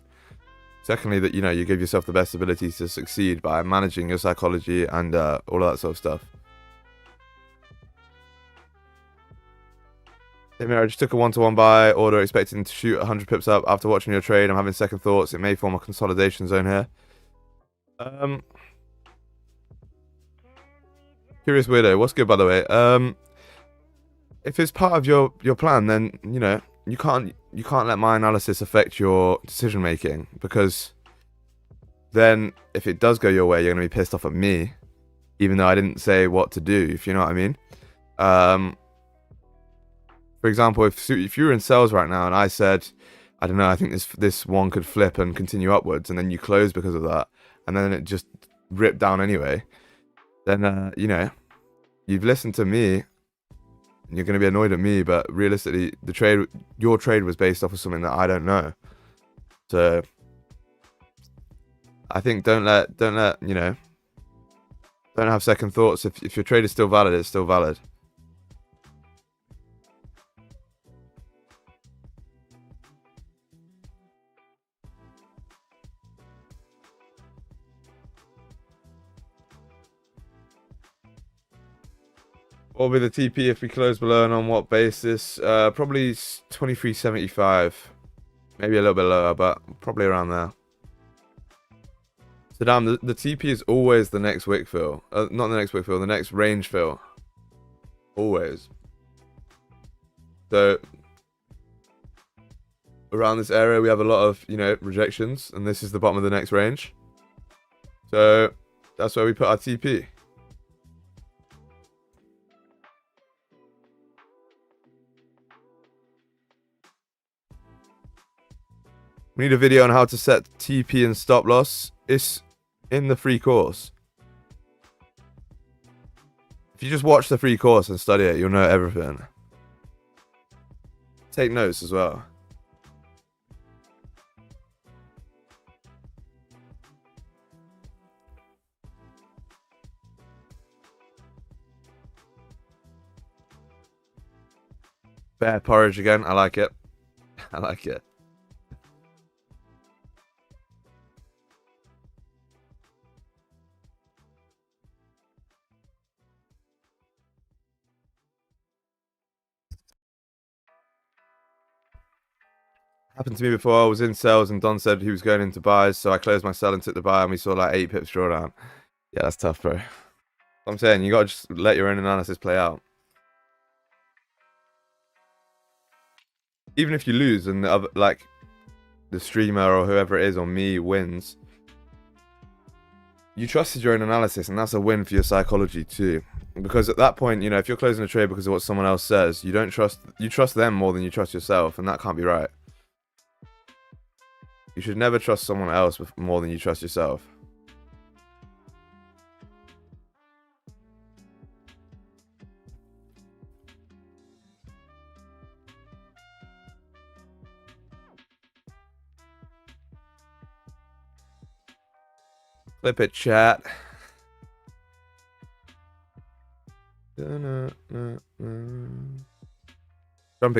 B: Secondly, that, you know, you give yourself the best ability to succeed by managing your psychology and all of that sort of stuff. Hey, Mira, I just took a 1-to-1 buy order expecting to shoot 100 pips up. After watching your trade, I'm having second thoughts. It may form a consolidation zone here. Curious Weirdo, what's good, by the way? If it's part of your plan, then, you know, you can't let my analysis affect your decision making, because then if it does go your way, you're going to be pissed off at me, even though I didn't say what to do, if you know what I mean. For example, if you were in sales right now and I said, I don't know, I think this one could flip and continue upwards, and then you close because of that, and then it just ripped down anyway, then you know, you've listened to me. You're going to be annoyed at me, but realistically, your trade was based off of something that I don't know. So I think don't let you know, don't have second thoughts. If your trade is still valid, it's still valid. What will be the TP if we close below, and on what basis? Probably 23.75. Maybe a little bit lower, but probably around there. So damn, the TP is always the next wick fill. Not the next wick fill, the next range fill. Always. So around this area we have a lot of, you know, rejections, and this is the bottom of the next range. So that's where we put our TP. We need a video on how to set TP and stop loss. It's in the free course. If you just watch the free course and study it, you'll know everything. Take notes as well. Bear porridge again. I like it. I like it. Happened to me before. I was in sales and Don said he was going into buys, so I closed my sell and took the buy, and we saw like 8 pips drawdown. Yeah, that's tough, bro. I'm saying, you gotta just let your own analysis play out. Even if you lose and the other, like the streamer or whoever it is or me wins, you trusted your own analysis, and that's a win for your psychology too. Because at that point, you know, if you're closing a trade because of what someone else says, you trust them more than you trust yourself, and that can't be right. You should never trust someone else more than you trust yourself. Flip it, chat. Trumpet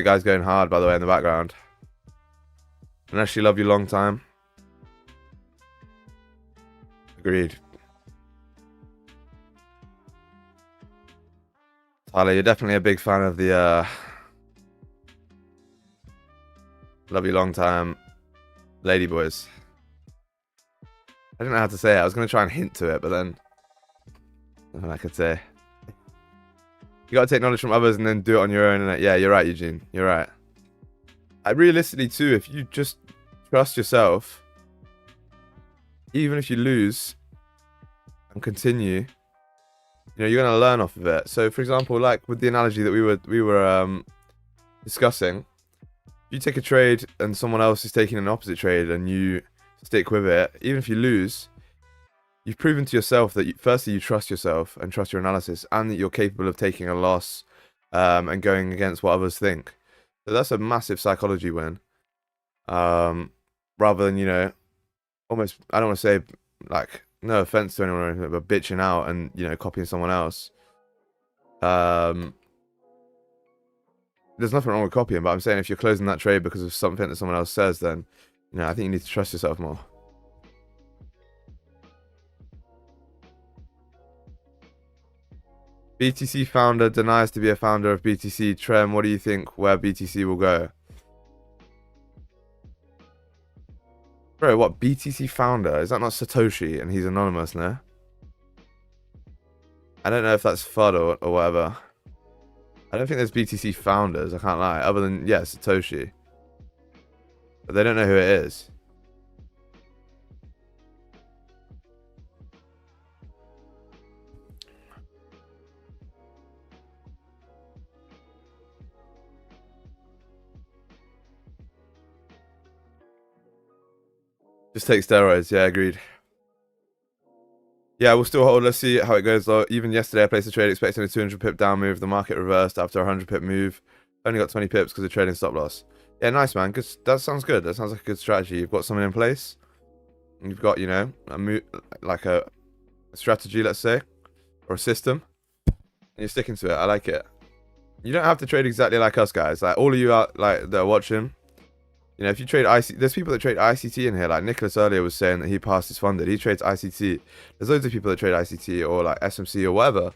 B: guy's going hard, by the way, in the background. Unless you love you long time. Agreed. Tyler, you're definitely a big fan of the love you long time lady boys. I didn't know how to say it. I was going to try and hint to it, but then nothing I could say. You got to take knowledge from others and then do it on your own. And yeah, you're right, Eugene. You're right. Realistically too, if you just trust yourself, even if you lose and continue, you know, you're going to learn off of it. So for example, like with the analogy that we were discussing, if you take a trade and someone else is taking an opposite trade and you stick with it, even if you lose, you've proven to yourself that firstly you trust yourself and trust your analysis, and that you're capable of taking a loss and going against what others think. So that's a massive psychology win. Rather than, you know, almost, I don't want to say, like, no offense to anyone or anything, but bitching out and, you know, copying someone else. there's nothing wrong with copying, but I'm saying if you're closing that trade because of something that someone else says, then, you know, I think you need to trust yourself more. BTC founder denies to be a founder of BTC. Trem, what do you think where BTC will go? Bro, what, BTC founder? Is that not Satoshi and he's anonymous now? I don't know if that's FUD or whatever. I don't think there's BTC founders, I can't lie, other than, yeah, Satoshi. But they don't know who it is. Just take steroids, yeah, agreed. Yeah, we'll still hold. Let's see how it goes though. Even yesterday, I placed a trade expecting a 200 pip down move. The market reversed after a 100 pip move. Only got 20 pips because of trading stop loss. Yeah, nice, man. Good. That sounds good. That sounds like a good strategy. You've got something in place. You've got, you know, a move, like a strategy, let's say, or a system, and you're sticking to it. I like it. You don't have to trade exactly like us, guys. Like all of you out, like that are watching. You know, if you trade ICT, there's people that trade ICT in here. Like Nicholas earlier was saying that he passed his funded. He trades ICT. There's loads of people that trade ICT or like SMC or whatever,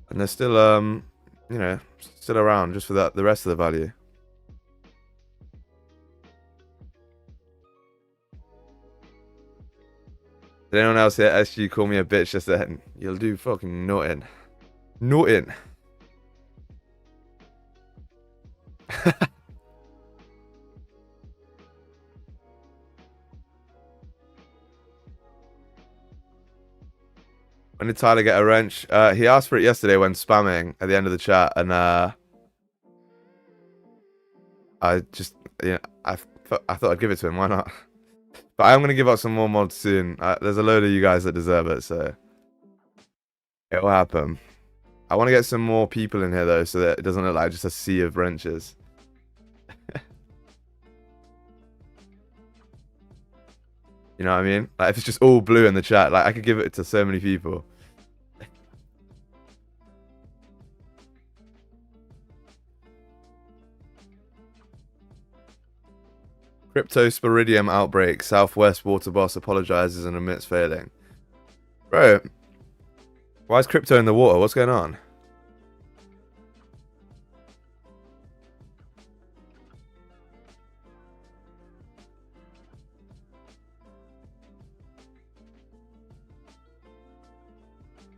B: and they're still, you know, still around just for that the rest of the value. Did anyone else here SG call me a bitch just then? You'll do fucking nothing. Nothing. When did Tyler get a wrench? He asked for it yesterday when spamming at the end of the chat, and I just, you know, I thought I'd give it to him. Why not? But I'm gonna give out some more mods soon. There's a load of you guys that deserve it, so it will happen. I want to get some more people in here though, so that it doesn't look like just a sea of wrenches. You know what I mean? Like if it's just all blue in the chat, like I could give it to so many people. Crypto sporidium outbreak. Southwest water boss apologizes and admits failing. Bro, why is crypto in the water? What's going on?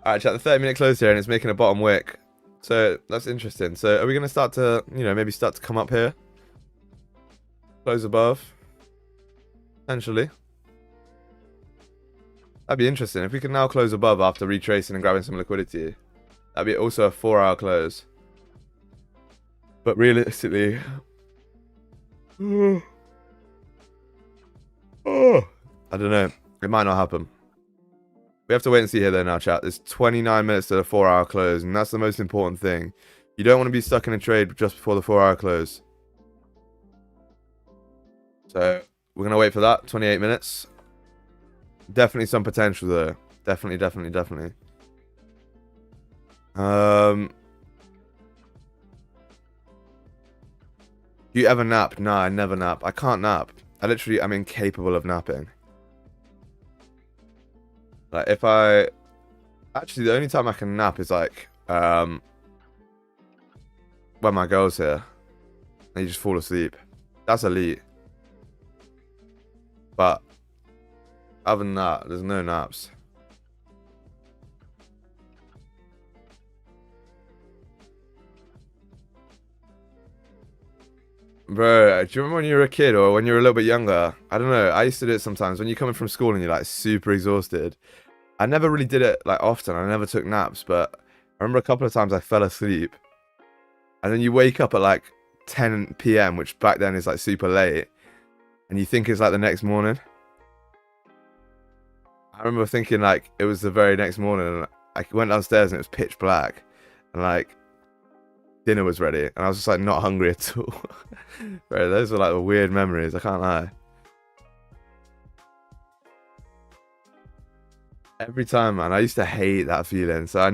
B: Alright, chat, the 30-minute close here and it's making a bottom wick. So that's interesting. So are we going to start to, you know, maybe start to come up here? Close above. Potentially. That'd be interesting. If we can now close above after retracing and grabbing some liquidity. That'd be also a 4-hour close. But realistically... I don't know. It might not happen. We have to wait and see here though now, chat. There's 29 minutes to the 4-hour close, and that's the most important thing. You don't want to be stuck in a trade just before the 4-hour close. So, we're going to wait for that. 28 minutes. Definitely some potential though. Definitely. Do you ever nap? Nah, I never nap. I can't nap. I'm incapable of napping. Like if I actually the only time I can nap is like when my girl's here and you just fall asleep. That's elite. But other than that, there's no naps. Bro, do you remember when you were a kid or when you were a little bit younger? I don't know. I used to do it sometimes. When you're coming from school and you're like super exhausted. I never really did it like often. I never took naps, but I remember a couple of times I fell asleep. And then you wake up at like 10 PM, which back then is like super late. And you think it's like the next morning. I remember thinking like it was the very next morning. And I went downstairs and it was pitch black. And like dinner was ready. And I was just like not hungry at all. Bro, those were like the weird memories. I can't lie. Every time, man. I used to hate that feeling. So I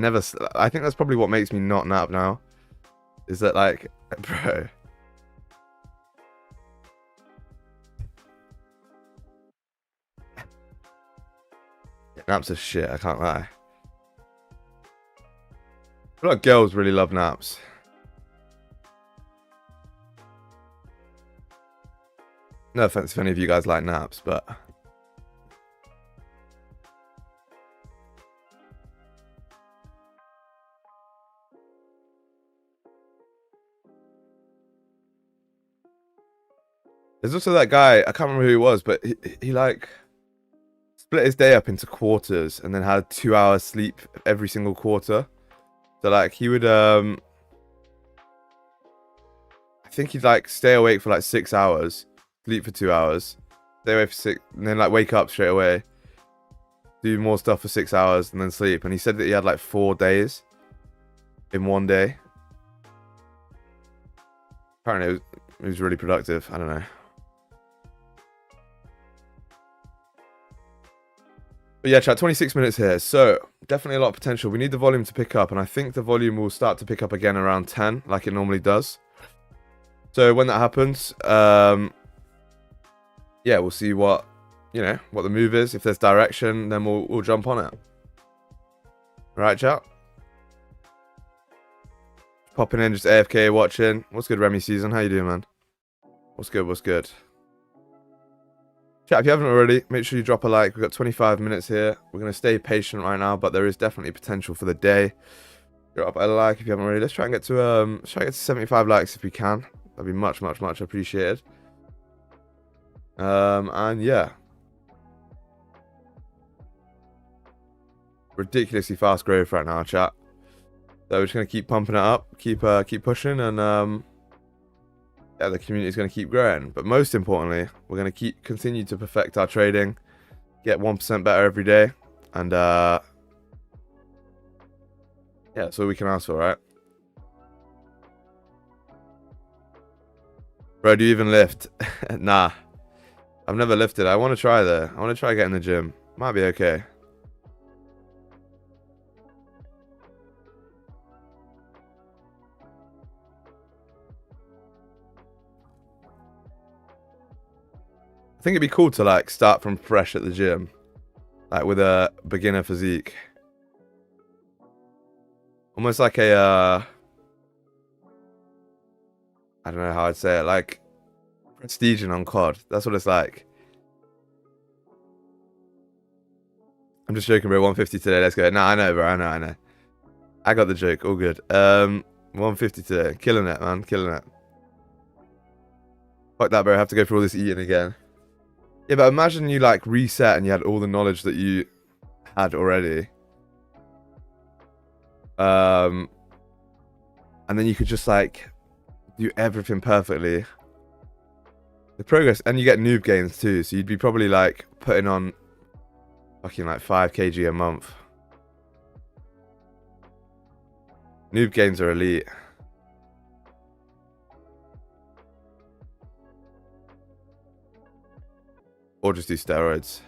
B: think that's probably what makes me not nap now. Is that like, bro, Naps are shit, I can't lie. I feel like girls really love naps. No offense if any of you guys like naps, but... There's also that guy, I can't remember who he was, but he like split his day up into quarters and then had 2 hours sleep every single quarter. So like he would I think he'd like stay awake for like 6 hours, sleep for 2 hours, stay awake for 6, and then like wake up straight away, do more stuff for 6 hours and then sleep. And he said that he had like 4 days in one day. Apparently it was really productive. I don't know. But yeah, chat, 26 minutes here. So definitely a lot of potential. We need the volume to pick up, and I think the volume will start to pick up again around 10, like it normally does. So when that happens, yeah, we'll see what, you know, what the move is. If there's direction, then we'll jump on it. Right, chat? Popping in, just AFK watching. What's good, Remy Season? How you doing, man? What's good? What's good? Chat, if you haven't already, make sure you drop a like. We've got 25 minutes here. We're going to stay patient right now, but there is definitely potential for the day. Drop a like if you haven't already. Let's try and get to 75 likes if we can. That'd be much, much, much appreciated. And yeah. Ridiculously fast growth right now, chat. So we're just going to keep pumping it up, keep pushing, and yeah, the community is going to keep growing. But most importantly, we're going to continue to perfect our trading, get 1% better every day, and yeah, that's all we can ask for, right? Bro, do you even lift? Nah, I've never lifted. I want to try though. I want to try getting in the gym. Might be okay. I think it'd be cool to like start from fresh at the gym, like with a beginner physique, almost like a I don't know how I'd say it, like prestige on COD. That's what it's like. I'm just joking, bro. 150 today. Let's go. Nah, I know, bro. I know. I got the joke. All good. 150 today. Killing it, man. Killing it. Fuck that, bro. I have to go through all this eating again. Yeah, but imagine you like reset and you had all the knowledge that you had already. And then you could just like do everything perfectly. The progress, and you get noob gains too, so you'd be probably like putting on fucking like 5 kg a month. Noob gains are elite. Or just do steroids.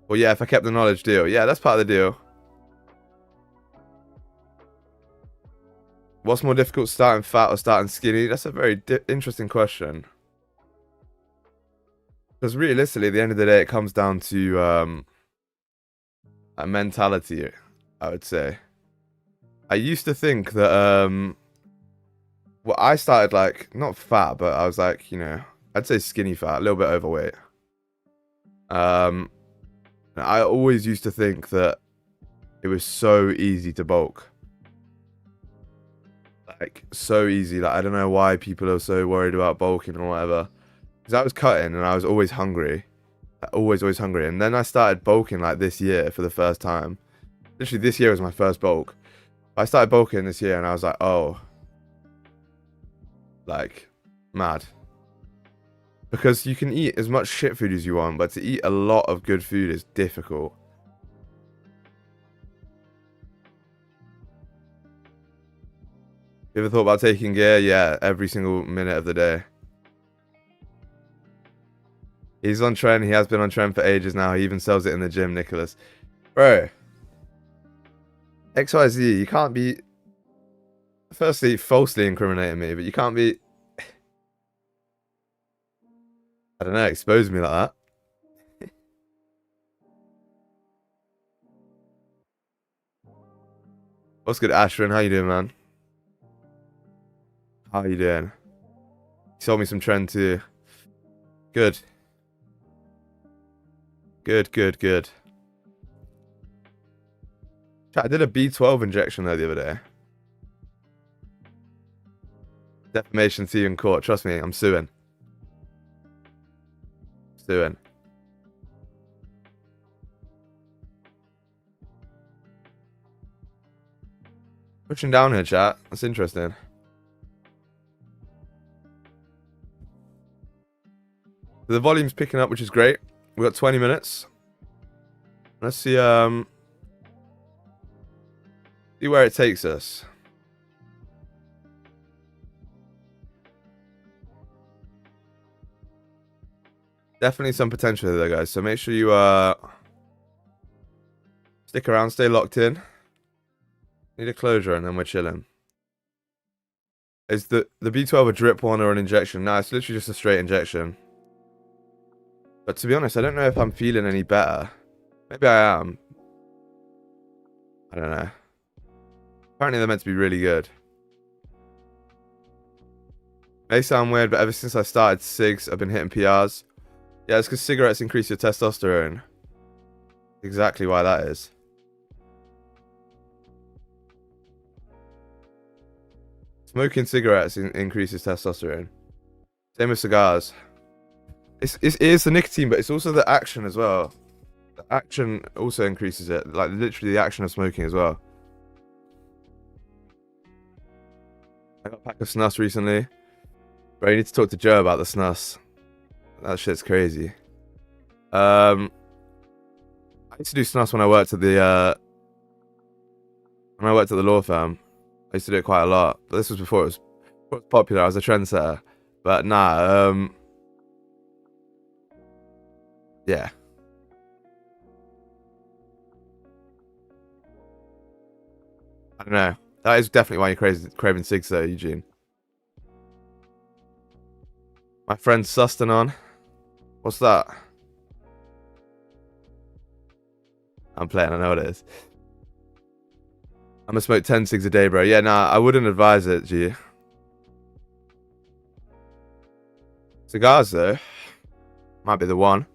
B: Well, yeah, if I kept the knowledge, deal. Yeah, that's part of the deal. What's more difficult, starting fat or starting skinny? That's a very interesting question. Because realistically, at the end of the day, it comes down to a mentality, I would say. I used to think that, well, I started like, not fat, but I was like, you know, I'd say skinny fat, a little bit overweight. I always used to think that it was so easy to bulk. Like, so easy. Like, I don't know why people are so worried about bulking or whatever. Because I was cutting and I was always hungry. Like, always hungry. And then I started bulking like this year for the first time. Literally, this year was my first bulk. I started bulking this year and I was like, oh. Like, mad. Because you can eat as much shit food as you want, but to eat a lot of good food is difficult. You ever thought about taking gear? Yeah, every single minute of the day. He's on trend. He has been on trend for ages now. He even sells it in the gym, Nicholas. Bro. XYZ, you can't be... Firstly, falsely incriminating me, but you can't be, I don't know, exposing me like that. What's good, Ashwin? How you doing, man? How you doing? You sold me some trend too. Good. Good, good, good. Chat, I did a B12 injection there the other day. Defamation to you in court. Trust me, I'm suing. Suing. Pushing down here, chat. That's interesting. The volume's picking up, which is great. We've got 20 minutes. Let's see where it takes us. Definitely some potential there, guys. So make sure you stick around, stay locked in. Need a closure and then we're chilling. Is the B12 a drip one or an injection? No, it's literally just a straight injection. But to be honest, I don't know if I'm feeling any better. Maybe I am. I don't know. Apparently they're meant to be really good. May sound weird, but ever since I started cigs, I've been hitting PRs. Yeah, it's because cigarettes increase your testosterone. Exactly why that is. Smoking cigarettes increases testosterone. Same with cigars. It is the nicotine, but it's also the action as well. The action also increases it. Like, literally the action of smoking as well. I got a pack of snus recently. Bro, you need to talk to Joe about the snus. That shit's crazy. I used to do snus when I worked at the law firm. I used to do it quite a lot. But this was before it was popular. I was a trendsetter. But nah, yeah. I don't know. That is definitely why you're craving cigs though, Eugene. My friend Sustin on. What's that? I'm playing, I know what it is. I'm gonna smoke 10 cigs a day, bro. Yeah, nah, I wouldn't advise it, G. Cigars, though, might be the one.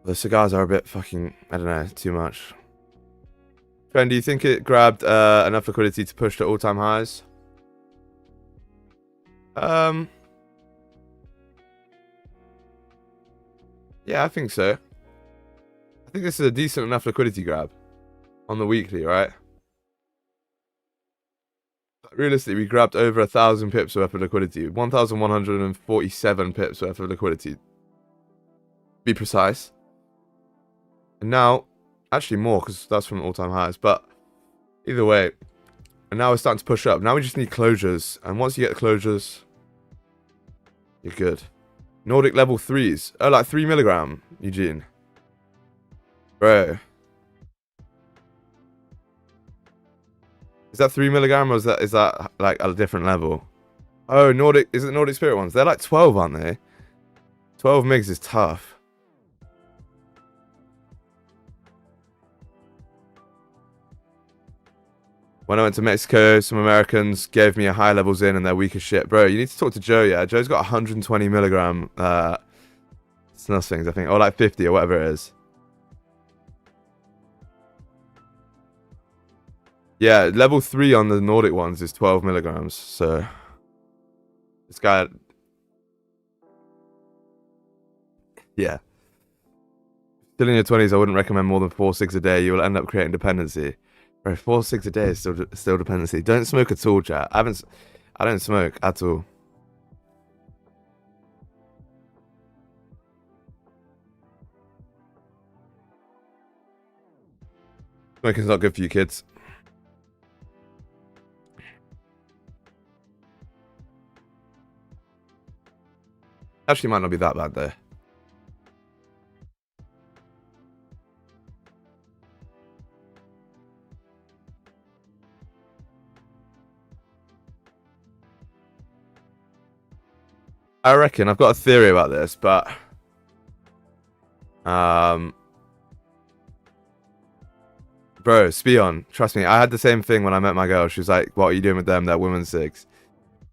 B: The cigars are a bit fucking, I don't know, too much. Friend, do you think it grabbed enough liquidity to push to all-time highs? Yeah, I think so. I think this is a decent enough liquidity grab on the weekly, right? But realistically, we grabbed over 1,000 pips worth of liquidity. 1,147 pips worth of liquidity. Be precise. And now, actually more, because that's from all-time highs. But either way, and now we're starting to push up. Now we just need closures. And once you get the closures, you're good. Nordic level 3s. Oh, like 3 milligram, Eugene. Bro. Is that 3 milligram or is that like a different level? Oh, Nordic. Is it Nordic Spirit ones? They're like 12, aren't they? 12 migs is tough. When I went to Mexico, some Americans gave me a high levels in and they're weak as shit. Bro, you need to talk to Joe, yeah? Joe's got 120 milligram snus things, I think. Or like 50 or whatever it is. Yeah, level 3 on the Nordic ones is 12 milligrams. So, this guy... Yeah. Still in your 20s, I wouldn't recommend more than 4 cigs a day. You will end up creating dependency. Bro, 4 cigs a day is still dependency. Don't smoke at all, chat. I don't smoke at all. Smoking's not good for you kids. Actually, might not be that bad though. I reckon I've got a theory about this, but bro, Spion, trust me, I had the same thing when I met my girl. She was like, "What are you doing with them? They're women's cigs."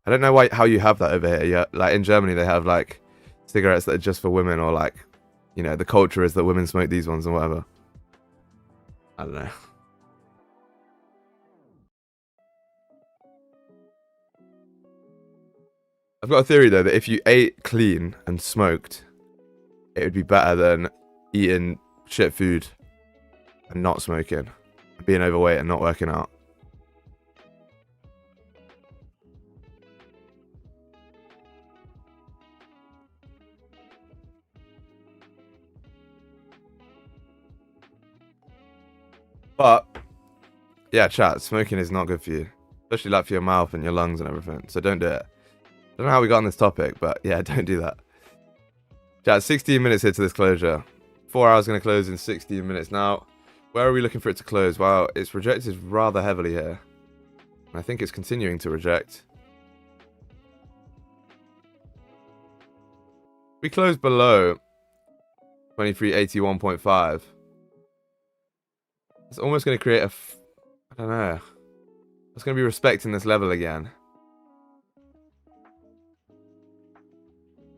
B: I don't know how you have that over here. Yeah, like in Germany, they have like cigarettes that are just for women, or like, you know, the culture is that women smoke these ones and whatever. I don't know. I've got a theory though that if you ate clean and smoked, it would be better than eating shit food and not smoking, being overweight and not working out. But yeah, chat, smoking is not good for you, especially like for your mouth and your lungs and everything. So don't do it. I don't know how we got on this topic, but yeah, don't do that. Chat, 16 minutes here to this closure. 4 hours going to close in 16 minutes. Now, where are we looking for it to close? Well, it's rejected rather heavily here. And I think it's continuing to reject. We close below 2381.5. It's almost going to create a... I don't know. It's going to be respecting this level again.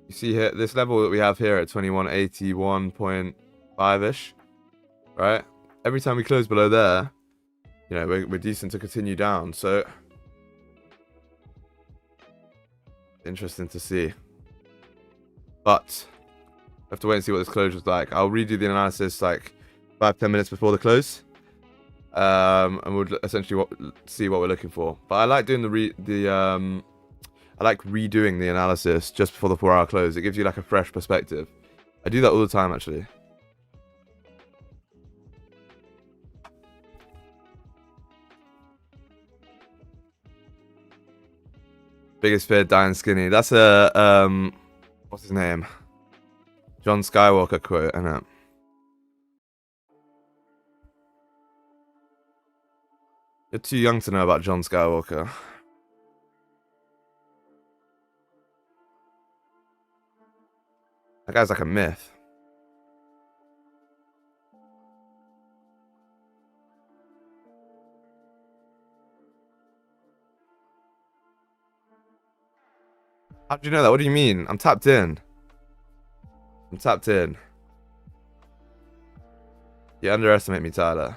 B: You see here, this level that we have here at 2181.5-ish, right? Every time we close below there, you know, we're decent to continue down. So, interesting to see. But, we have to wait and see what this closure is like. I'll redo the analysis like 5-10 minutes before the close. And we'll essentially see what we're looking for. But I like doing I like redoing the analysis just before the 4-hour close. It gives you like a fresh perspective. I do that all the time, actually. Biggest fear, dying skinny. That's a, what's his name? John Skywalker quote, isn't it? You're too young to know about John Skywalker. That guy's like a myth. How do you know that? What do you mean? I'm tapped in. I'm tapped in. You underestimate me, Tyler.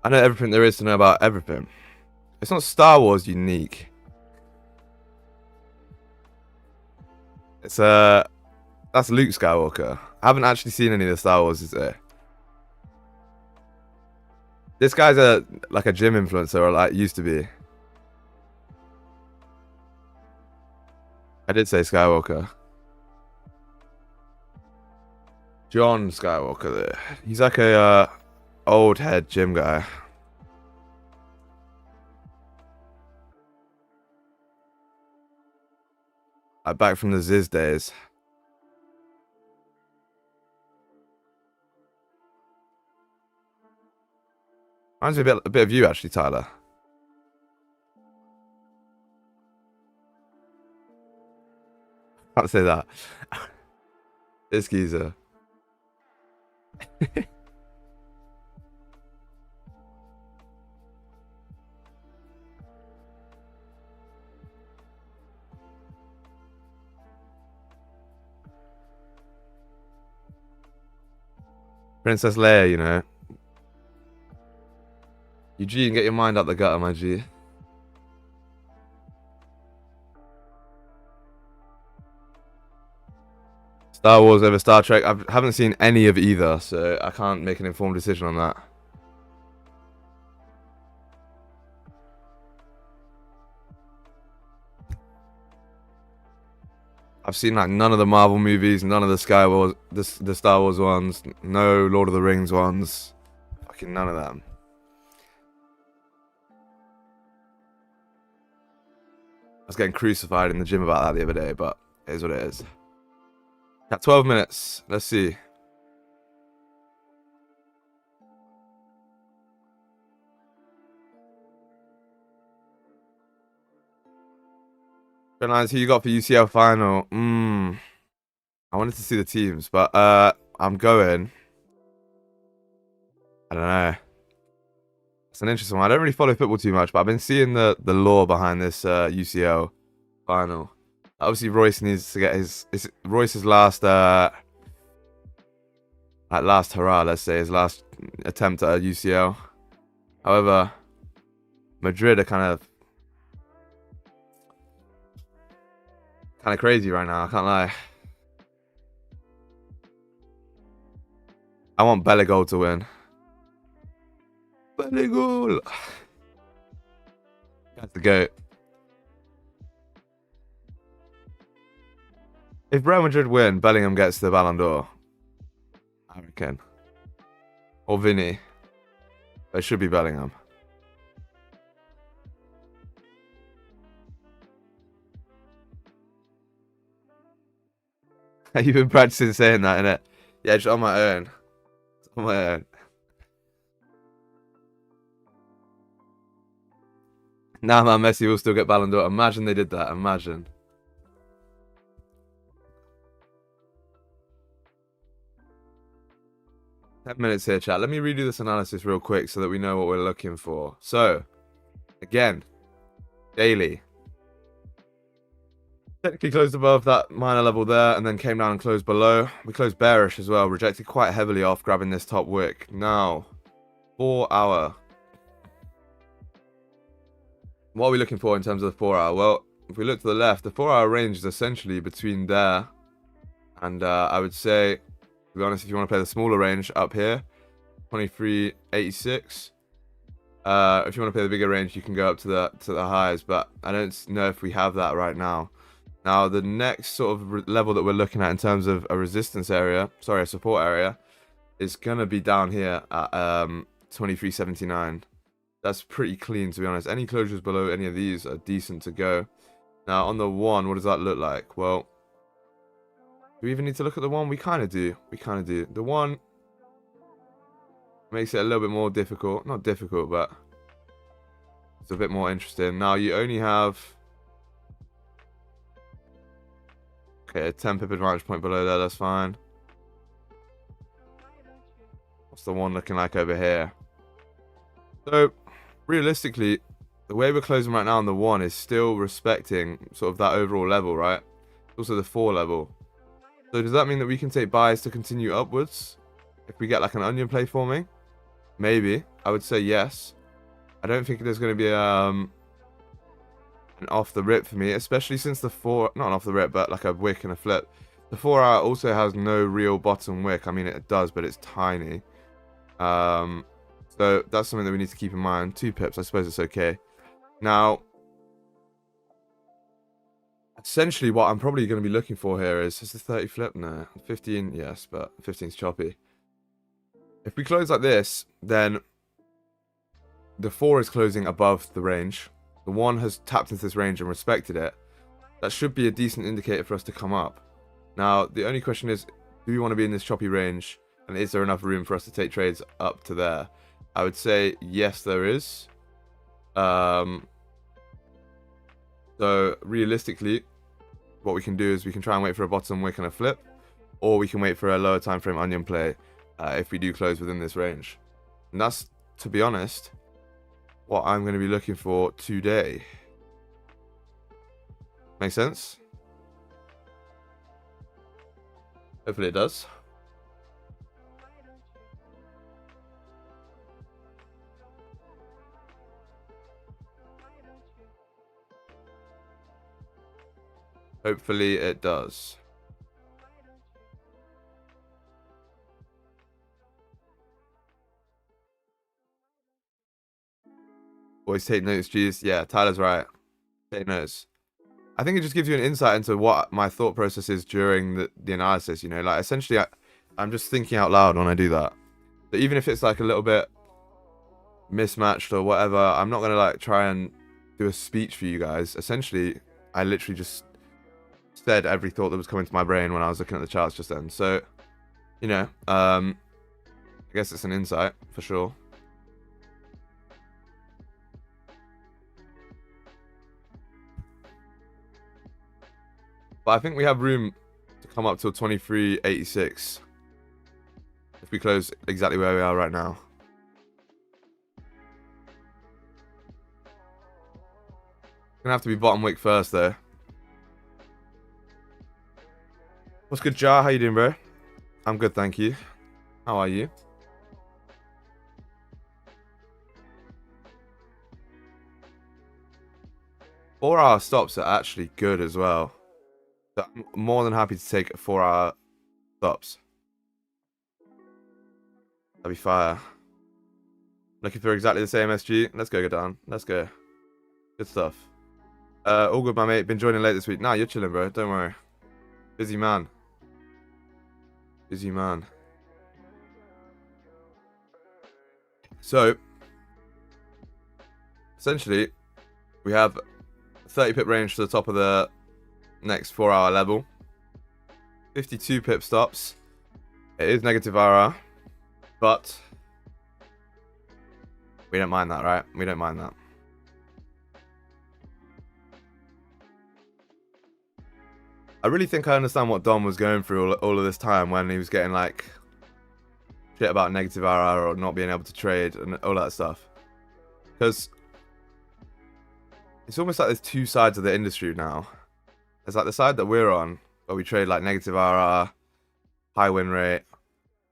B: I know everything there is to know about everything. It's not Star Wars unique. It's that's Luke Skywalker. I haven't actually seen any of the Star Wars, is there? This guy's like a gym influencer, or like used to be. I did say Skywalker. John Skywalker there. He's like a old head gym guy. Back from the Ziz days. Reminds me a bit of you, actually, Tyler. Can't say that. This geezer. Princess Leia, you know. Eugene, get your mind out the gutter, my G. Star Wars over Star Trek. I haven't seen any of either, so I can't make an informed decision on that. I've seen like none of the Marvel movies, none of the Star Wars ones, no Lord of the Rings ones. Fucking none of them. I was getting crucified in the gym about that the other day, but it is what it is. Got 12 minutes. Let's see. Trend lines, who you got for UCL final? I wanted to see the teams, but I'm going. I don't know. It's an interesting one. I don't really follow football too much, but I've been seeing the lore behind this UCL final. Obviously, Royce needs to get Royce's last last hurrah, let's say, his last attempt at a UCL. However, Madrid are kind of crazy right now. I can't lie. I want Bellegoal to win. Bellegoal. That's the GOAT. If Real Madrid win, Bellingham gets the Ballon d'Or. I reckon. Or Vinny. It should be Bellingham. You've been practicing saying that, innit? Yeah, just on my own. On my own. Nah, man, Messi will still get Ballon d'Or. Imagine they did that. Imagine. Minutes here, chat. Let me redo this analysis real quick so that we know what we're looking for. So, again, daily. Technically closed above that minor level there and then came down and closed below. We closed bearish as well, rejected quite heavily off grabbing this top wick. Now, 4 hour. What are we looking for in terms of the 4 hour? Well, if we look to the left, the 4 hour range is essentially between there and I would say, to be honest, if you want to play the smaller range up here, 23.86. If you want to play the bigger range, you can go up to the highs, but I don't know if we have that right now. Now, the next sort of level that we're looking at in terms of a resistance area, sorry, a support area, is going to be down here at 23.79. That's pretty clean, to be honest. Any closures below any of these are decent to go. Now, on the one, what does that look like? Well, do we even need to look at the one? We kind of do. We kind of do. The one makes it a little bit more difficult. Not difficult, but it's a bit more interesting. Now, you only have... Okay, a 10 pip advantage point below there, that's fine. What's the one looking like over here? So, realistically, the way we're closing right now on the 1 is still respecting sort of that overall level, right? Also the 4 level. So does that mean that we can take buys to continue upwards? If we get like an onion play forming? Maybe. I would say yes. I don't think there's going to be an off the rip for me, especially since the 4, not an off the rip, but like a wick and a flip. The 4 hour also has no real bottom wick. I mean, it does, but it's tiny. So that's something that we need to keep in mind. 2 pips, I suppose it's okay. Now, essentially what I'm probably going to be looking for here is the 30 flip? No. 15, yes, but 15's choppy. If we close like this, then the 4 is closing above the range. The 1 has tapped into this range and respected it. That should be a decent indicator for us to come up. Now, the only question is, do we want to be in this choppy range? And is there enough room for us to take trades up to there? I would say, yes, there is. So, realistically, what we can do is we can try and wait for a bottom wick and a flip. Or we can wait for a lower time frame onion play if we do close within this range. And that's, to be honest, what I'm going to be looking for today. Make sense? Hopefully it does. Hopefully it does. Always take notes, G's. Yeah, Tyler's right. Take notes. I think it just gives you an insight into what my thought process is during the analysis, you know? Like, essentially, I'm just thinking out loud when I do that. But even if it's, like, a little bit mismatched or whatever, I'm not going to, like, try and do a speech for you guys. Essentially, I literally just said every thought that was coming to my brain when I was looking at the charts just then. So, you know, I guess it's an insight, for sure. But I think we have room to come up till 23.86 if we close exactly where we are right now. Gonna have to be bottom wick first though. What's good, Jar? How you doing, bro? I'm good, thank you. How are you? Four-hour stops are actually good as well. So I'm more than happy to take 4-hour stops. That'd be fire. Looking for exactly the same SG. Let's go down. Let's go. Good stuff. All good, my mate. Been joining late this week. Nah, you're chilling, bro. Don't worry. Busy man. Busy man. So, essentially, we have 30 pip range to the top of the next 4-hour level. 52 pip stops. It is negative RR, but we don't mind that, right? We don't mind that. I really think I understand what Dom was going through all of this time when he was getting like shit about negative RR or not being able to trade and all that stuff. Because it's almost like there's two sides of the industry now. There's like the side that we're on, where we trade like negative RR, high win rate,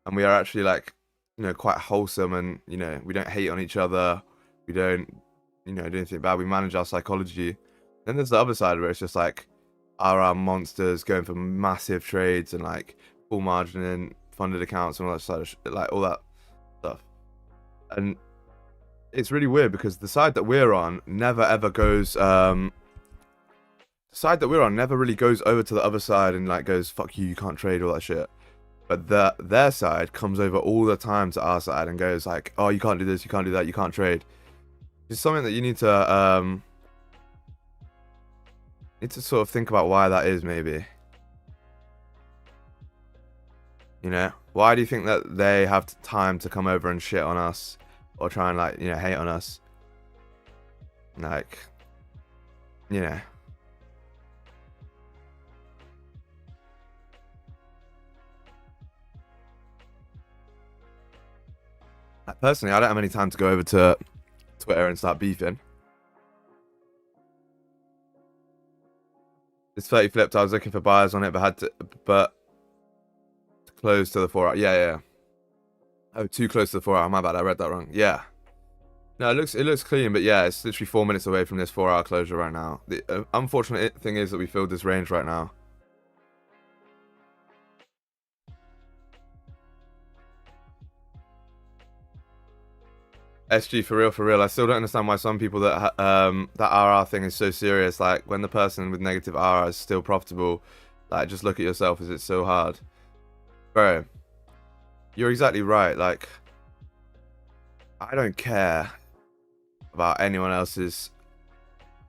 B: and we are actually like, you know, quite wholesome, and you know, we don't hate on each other, we don't, you know, do anything bad, we manage our psychology. Then there's the other side where it's just like RR monsters going for massive trades and like full margin in funded accounts and all that side of like all that stuff. And it's really weird because the side that we're on never ever goes the side that we're on never really goes over to the other side and like goes, fuck you, you can't trade, all that shit. But their side comes over all the time to our side and goes like, oh, you can't do this, you can't do that, you can't trade. It's something that you need to sort of think about why that is, maybe. You know, why do you think that they have time to come over and shit on us or try and like, you know, hate on us? Like, you know. Personally, I don't have any time to go over to Twitter and start beefing. It's 30 flipped. I was looking for buyers on it, but close to the 4-hour. Yeah. Oh, too close to the 4-hour. My bad. I read that wrong. Yeah. No, it looks clean, but yeah, it's literally 4 minutes away from this 4-hour closure right now. The unfortunate thing is that we filled this range right now. SG, for real. I still don't understand why some people that RR thing is so serious. Like, when the person with negative RR is still profitable, like, just look at yourself. Is it so hard? Bro, you're exactly right. Like, I don't care about anyone else's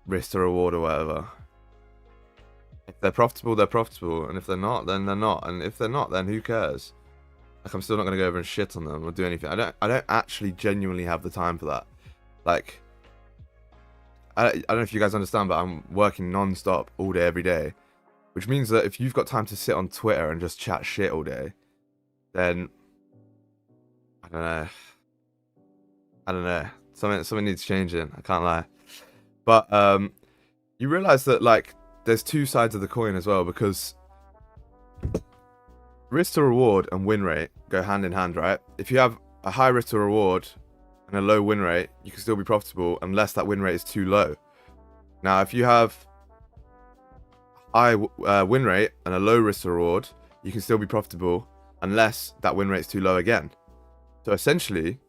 B: risk to reward or whatever. If they're profitable, they're profitable. And if they're not, then they're not. And if they're not, then who cares? Like, I'm still not going to go over and shit on them or do anything. I don't actually genuinely have the time for that. Like, I don't know if you guys understand, but I'm working non-stop all day, every day. Which means that if you've got time to sit on Twitter and just chat shit all day, then I don't know. Something needs changing. I can't lie. But you realize that, like, there's two sides of the coin as well, because risk to reward and win rate go hand in hand, right? If you have a high risk to reward and a low win rate, you can still be profitable unless that win rate is too low. Now, if you have high win rate and a low risk to reward, you can still be profitable unless that win rate is too low again. So essentially,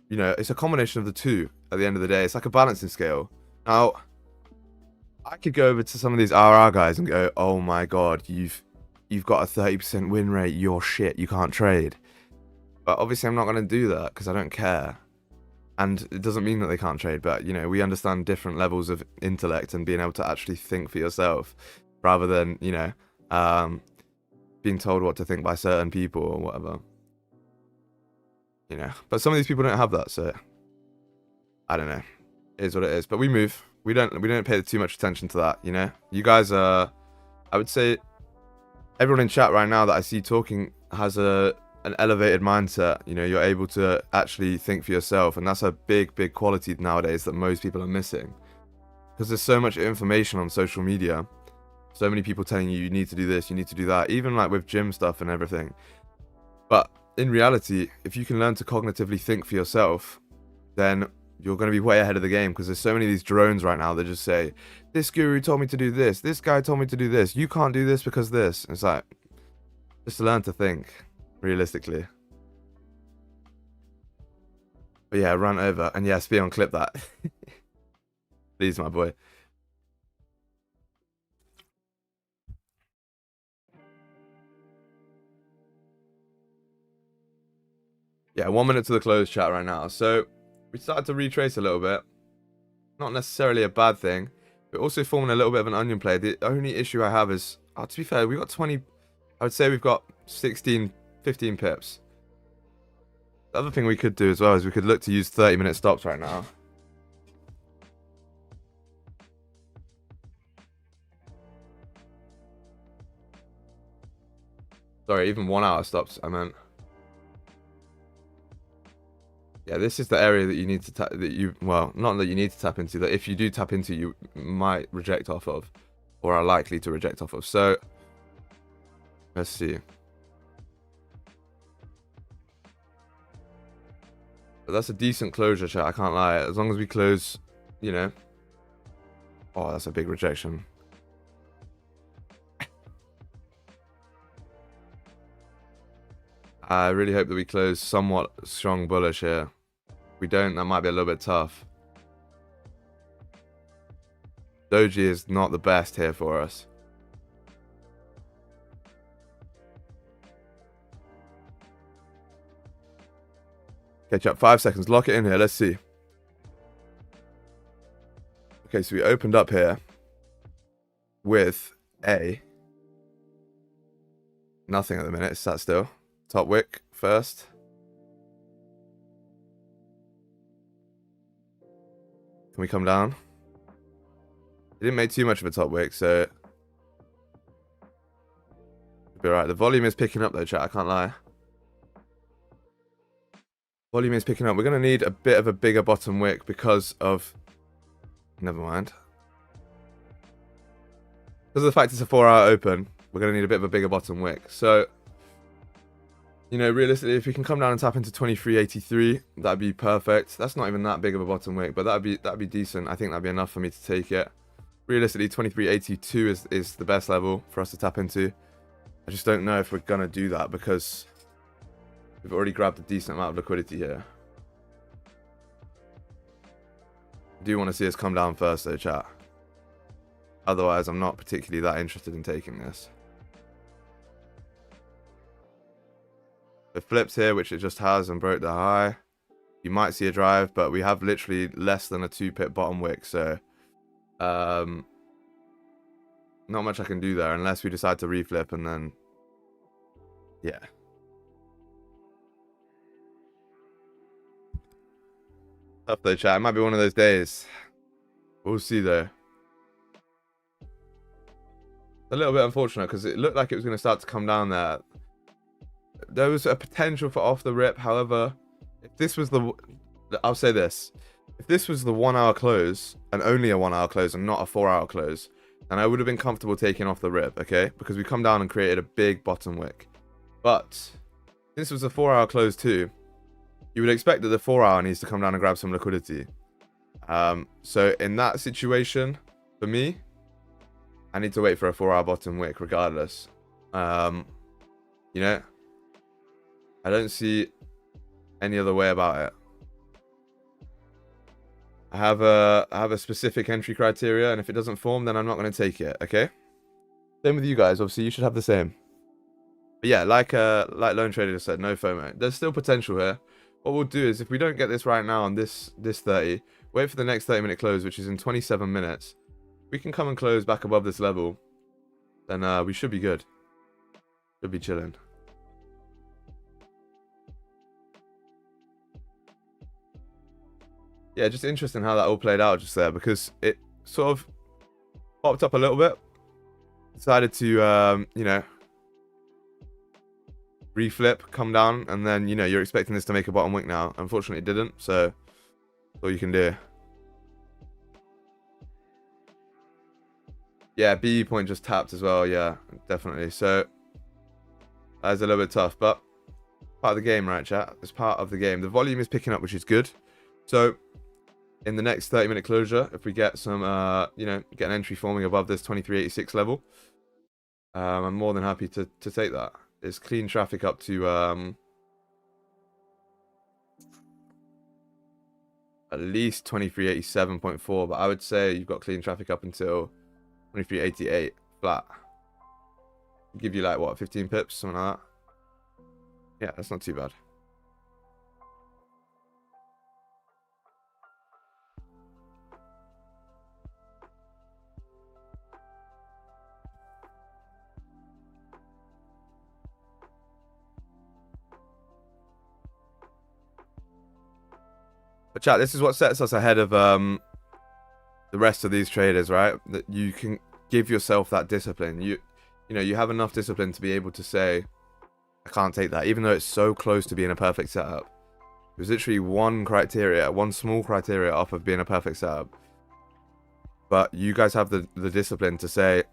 B: you know, it's a combination of the two at the end of the day. It's like a balancing scale. Now, I could go over to some of these RR guys and go, oh my god, you've got a 30% win rate, you're shit, you can't trade. But obviously I'm not going to do that because I don't care. And it doesn't mean that they can't trade, but, you know, we understand different levels of intellect and being able to actually think for yourself rather than, you know, being told what to think by certain people or whatever. You know, but some of these people don't have that, so I don't know. It is what it is. But we move. We don't pay too much attention to that, you know? You guys are I would say everyone in chat right now that I see talking has an elevated mindset. You know, you're able to actually think for yourself, and that's a big quality nowadays that most people are missing, because there's so much information on social media, so many people telling you need to do this, you need to do that, even like with gym stuff and everything. But in reality, if you can learn to cognitively think for yourself, then you're going to be way ahead of the game, because there's so many of these drones right now that just say, this guru told me to do this, this guy told me to do this, you can't do this because this. It's like, just learn to think realistically. But yeah, run over. And yeah, Spion, clip that. Please, my boy. Yeah, 1 minute to the close, chat, right now. So we started to retrace a little bit. Not necessarily a bad thing. We're also forming a little bit of an onion play. The only issue I have is, to be fair, we got 20, I would say we've got 16, 15 pips. The other thing we could do as well is we could look to use 30-minute stops right now. Sorry, even 1 hour stops, I meant. Yeah, this is the area that you need to tap, well, not that you need to tap into, that if you do tap into, you might reject off of, or are likely to reject off of. So, let's see. But that's a decent closure, chat, I can't lie. As long as we close, you know. Oh, that's a big rejection. I really hope that we close somewhat strong bullish here. If we don't, that might be a little bit tough. Doji is not the best here for us. Okay, chat, 5 seconds. Lock it in here. Let's see. Okay, so we opened up here with a nothing at the minute. It's sat still. Top wick first. Can we come down? It didn't make too much of a top wick, so it'll be alright. The volume is picking up though, chat, I can't lie. Volume is picking up. We're going to need a bit of a bigger bottom wick because of... Never mind. Because of the fact it's a 4-hour open, we're going to need a bit of a bigger bottom wick. So, you know, realistically, if we can come down and tap into 23.83, that'd be perfect. That's not even that big of a bottom wick, but that'd be decent. I think that'd be enough for me to take it. Realistically, 23.82 is the best level for us to tap into. I just don't know if we're going to do that because we've already grabbed a decent amount of liquidity here. I do want to see us come down first though, chat. Otherwise, I'm not particularly that interested in taking this. It flips here, which it just has, and broke the high. You might see a drive, but we have literally less than a 2-pip bottom wick, so not much I can do there unless we decide to reflip and then, yeah. Tough though, chat. It might be one of those days. We'll see though. A little bit unfortunate because it looked like it was going to start to come down there. There was a potential for off the rip. However, if this was the... I'll say this. If this was the 1-hour close, and only a 1-hour close and not a 4-hour close, then I would have been comfortable taking off the rip, okay? Because we come down and created a big bottom wick. But, since it was a 4-hour close too, you would expect that the 4-hour needs to come down and grab some liquidity. So in that situation, for me, I need to wait for a 4-hour bottom wick regardless. You know, I don't see any other way about it. I have a specific entry criteria, and if it doesn't form, then I'm not going to take it. Okay. Same with you guys. Obviously, you should have the same. But yeah, like Lone Trader just said, no FOMO. There's still potential here. What we'll do is, if we don't get this right now on this 30, wait for the next 30-minute close, which is in 27 minutes. We can come and close back above this level, then we should be good. Should be chilling. Yeah, just interesting how that all played out just there, because it sort of popped up a little bit. decided to, you know, reflip, come down, and then, you know, you're expecting this to make a bottom wick now. Unfortunately, it didn't, so that's all you can do. Yeah, BE point just tapped as well. Yeah, definitely. So that's a little bit tough, but part of the game, right, chat? It's part of the game. The volume is picking up, which is good. So in the next 30-minute closure, if we get some, you know, get an entry forming above this 2386 level, I'm more than happy to take that. It's clean traffic up to at least 2387.4, but I would say you've got clean traffic up until 2388 flat. Give you like what, 15 pips, something like that. Yeah, that's not too bad. But chat, this is what sets us ahead of the rest of these traders, right? That you can give yourself that discipline. You know, you have enough discipline to be able to say, I can't take that, even though it's so close to being a perfect setup. It was literally one small criteria off of being a perfect setup. But you guys have the discipline to say,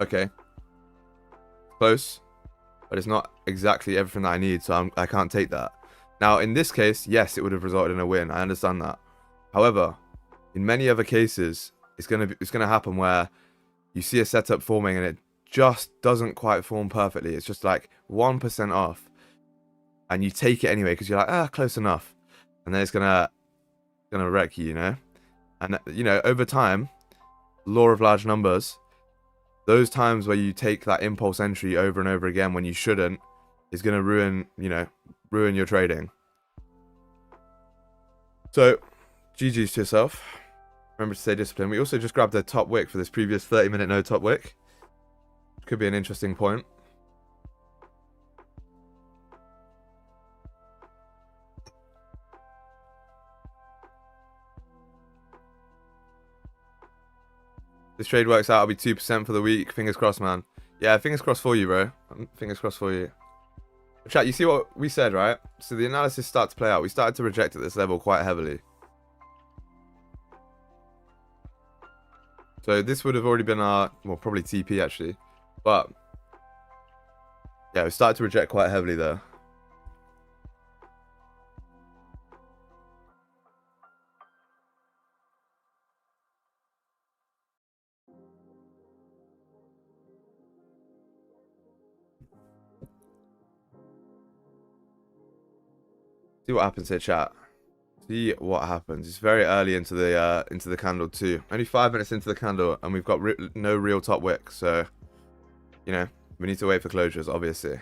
B: okay, close, but it's not exactly everything that I need, so I can't take that. Now, in this case, yes, it would have resulted in a win. I understand that. However, in many other cases, it's gonna happen where you see a setup forming and it just doesn't quite form perfectly. It's just like 1% off, and you take it anyway because you're like, close enough, and then it's gonna wreck you, you know. And you know, over time, law of large numbers, those times where you take that impulse entry over and over again when you shouldn't, is gonna ruin your trading. So, GG's to yourself. Remember to stay disciplined. We also just grabbed a top wick for this previous 30-minute no top wick. Could be an interesting point. This trade works out, I'll be 2% for the week. Fingers crossed, man. Yeah, fingers crossed for you, bro. Fingers crossed for you. Chat, you see what we said, right? So the analysis started to play out. We started to reject at this level quite heavily. So this would have already been our, well, probably TP actually. But yeah, we started to reject quite heavily there. See what happens here, chat. See what happens. It's very early into the candle too. Only 5 minutes into the candle, and we've got no real top wick. So, you know, we need to wait for closures, obviously.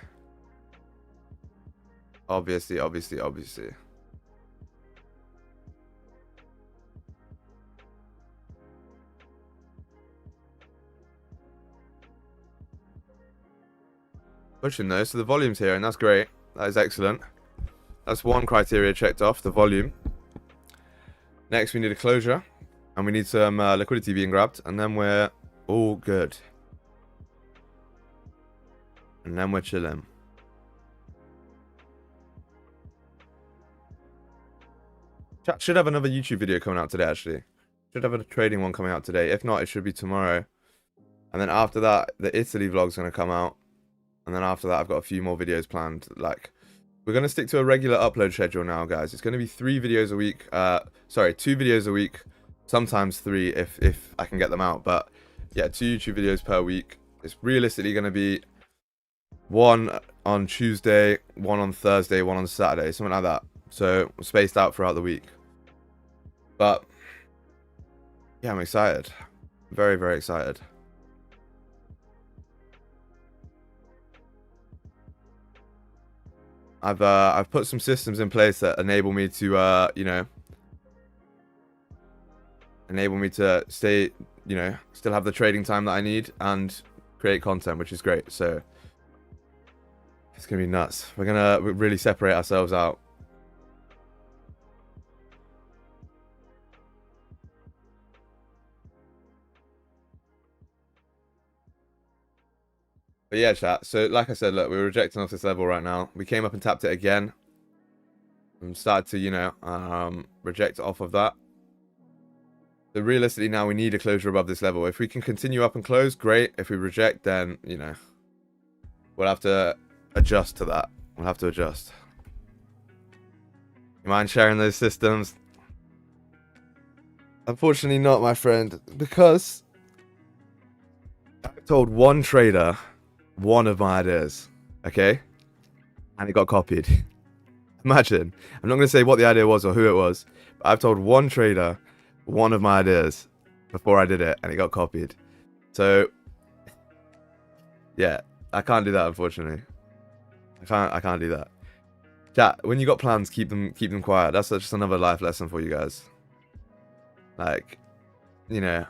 B: Obviously. Pushing though, so the volume's here, and that's great. That is excellent. That's one criteria checked off, the volume. Next, we need a closure, and we need some liquidity being grabbed, and then we're all good. And then we're chilling. Chat should have another YouTube video coming out today, actually. Should have a trading one coming out today. If not, it should be tomorrow. And then after that, the Italy vlog's going to come out. And then after that, I've got a few more videos planned. Like, we're going to stick to a regular upload schedule now, guys. It's going to be 3 videos a week. Sorry, 2 videos a week. Sometimes 3 if I can get them out. But yeah, 2 YouTube videos per week. It's realistically going to be 1 on Tuesday, 1 on Thursday, 1 on Saturday. Something like that. So spaced out throughout the week. But yeah, I'm excited. Very, very excited. I've put some systems in place that enable me to you know, enable me to stay, you know, still have the trading time that I need and create content, which is great. So it's gonna be nuts. We're gonna really separate ourselves out. But yeah, chat. So like I said, look, we're rejecting off this level right now. We came up and tapped it again. And started to, you know, reject off of that. So realistically now we need a closure above this level. If we can continue up and close, great. If we reject, then, you know, we'll have to adjust to that. We'll have to adjust. You mind sharing those systems? Unfortunately not, my friend, because I told one trader one of my ideas, okay? And it got copied. Imagine. I'm not going to say what the idea was or who it was, but I've told one trader one of my ideas before I did it, and it got copied. So, yeah, I can't do that, unfortunately. I can't do that. Chat, when you got plans, keep them quiet. That's just another life lesson for you guys. Like, you know,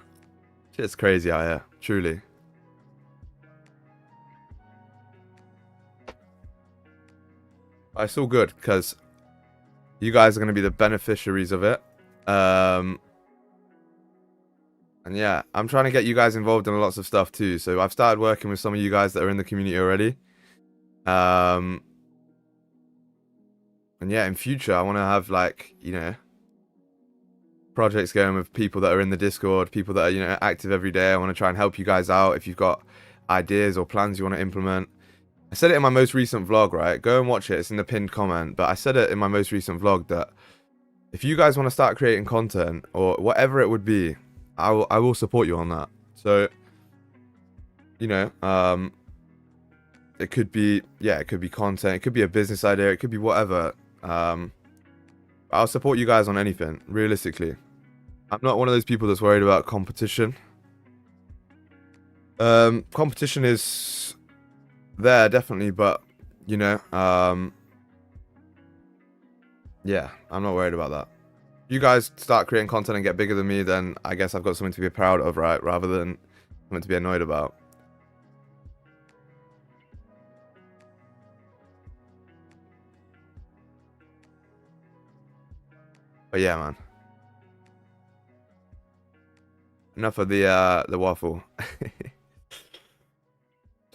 B: shit's crazy out here, truly. But it's all good because you guys are going to be the beneficiaries of it. And yeah, I'm trying to get you guys involved in lots of stuff too. So I've started working with some of you guys that are in the community already. And yeah, in future, I want to have, like, you know, projects going with people that are in the Discord, people that are, you know, active every day. I want to try and help you guys out if you've got ideas or plans you want to implement. I said it in my most recent vlog, right? Go and watch it. It's in the pinned comment. But I said it in my most recent vlog that if you guys want to start creating content or whatever it would be, I will support you on that. So, you know, it could be, yeah, it could be content. It could be a business idea. It could be whatever. I'll support you guys on anything, realistically. I'm not one of those people that's worried about competition. Competition is there, definitely, but, you know, yeah, I'm not worried about that. If you guys start creating content and get bigger than me, then I guess I've got something to be proud of, right? Rather than something to be annoyed about. But yeah, man. Enough of the waffle.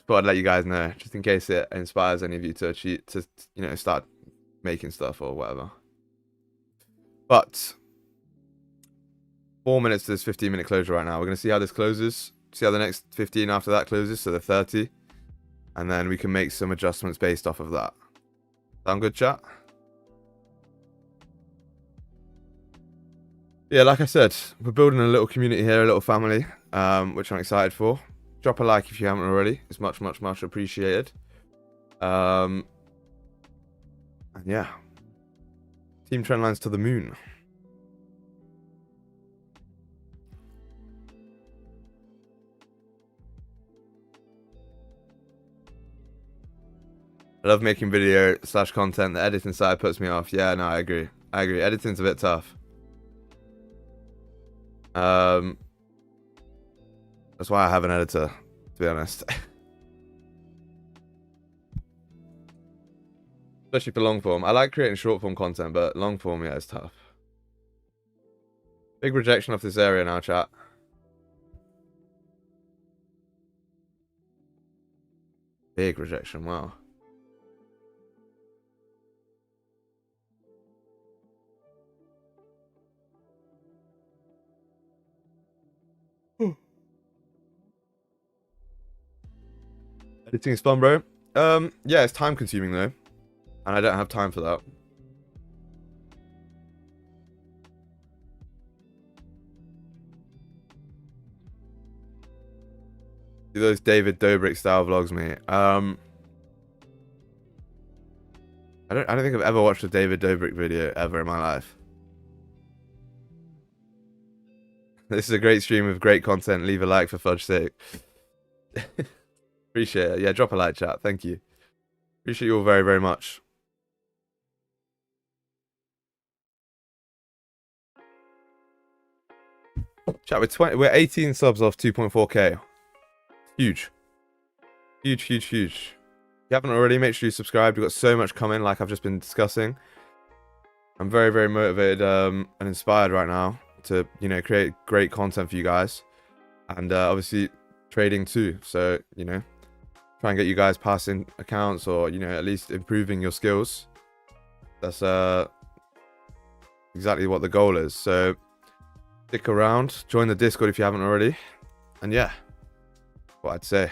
B: Thought I'd let you guys know, just in case it inspires any of you to you know, start making stuff or whatever. But 4 minutes to this 15-minute closure right now. We're gonna see how this closes. See how the next 15 after that closes, so the 30, and then we can make some adjustments based off of that. Sound good, chat? Yeah, like I said, we're building a little community here, a little family, which I'm excited for. Drop a like if you haven't already. It's much, much, much appreciated. And yeah. Team trend lines to the moon. I love making video / content. The editing side puts me off. Yeah, no, I agree. I agree. Editing's a bit tough. That's why I have an editor, to be honest. Especially for long form. I like creating short form content, but long form, yeah, it's tough. Big rejection off this area now, chat. Big rejection, wow. Editing is fun, bro. Yeah, it's time consuming though. And I don't have time for that. Do those David Dobrik style vlogs, mate. I don't think I've ever watched a David Dobrik video ever in my life. This is a great stream with great content. Leave a like for fudge's sake. Appreciate it. Yeah, drop a like, chat. Thank you. Appreciate you all very, very much. Chat, we're 18 subs off 2.4k. Huge. Huge, huge, huge. If you haven't already, make sure you subscribe. We've got so much coming, like I've just been discussing. I'm very, very motivated and inspired right now to, you know, create great content for you guys. And obviously trading too. So, you know, try and get you guys passing accounts, or you know, at least improving your skills. That's exactly what the goal is. So stick around, join the Discord if you haven't already, and yeah, what I'd say.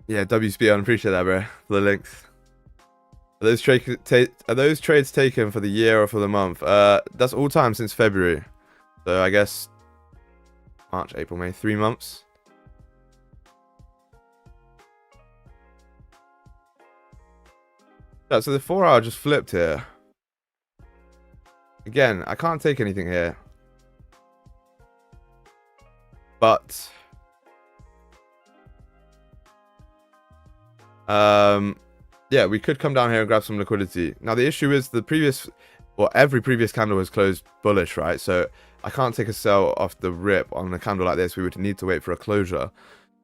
B: Yeah, WSP, I appreciate that, bro, for the links. Are those trades taken for the year or for the month? That's all time since February. So I guess March, April, May, 3 months. Yeah, so the 4 hour just flipped here. Again, I can't take anything here. But yeah, we could come down here and grab some liquidity. Now the issue is every previous candle has closed bullish, right? So I can't take a sell off the rip on a candle like this. We would need to wait for a closure.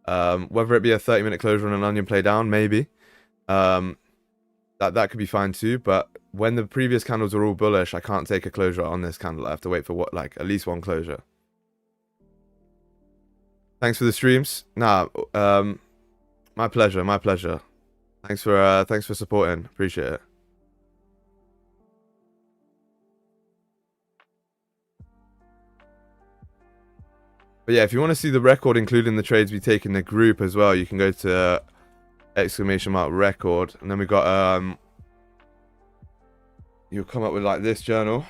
B: Whether it be a 30-minute closure on an onion play down, maybe. That could be fine too. But when the previous candles are all bullish, I can't take a closure on this candle. I have to wait for at least one closure. Thanks for the streams. Nah, my pleasure, my pleasure. Thanks for supporting. Appreciate it. But yeah, if you want to see the record, including the trades we take in the group as well, you can go to !record, and then we got you'll come up with like this journal.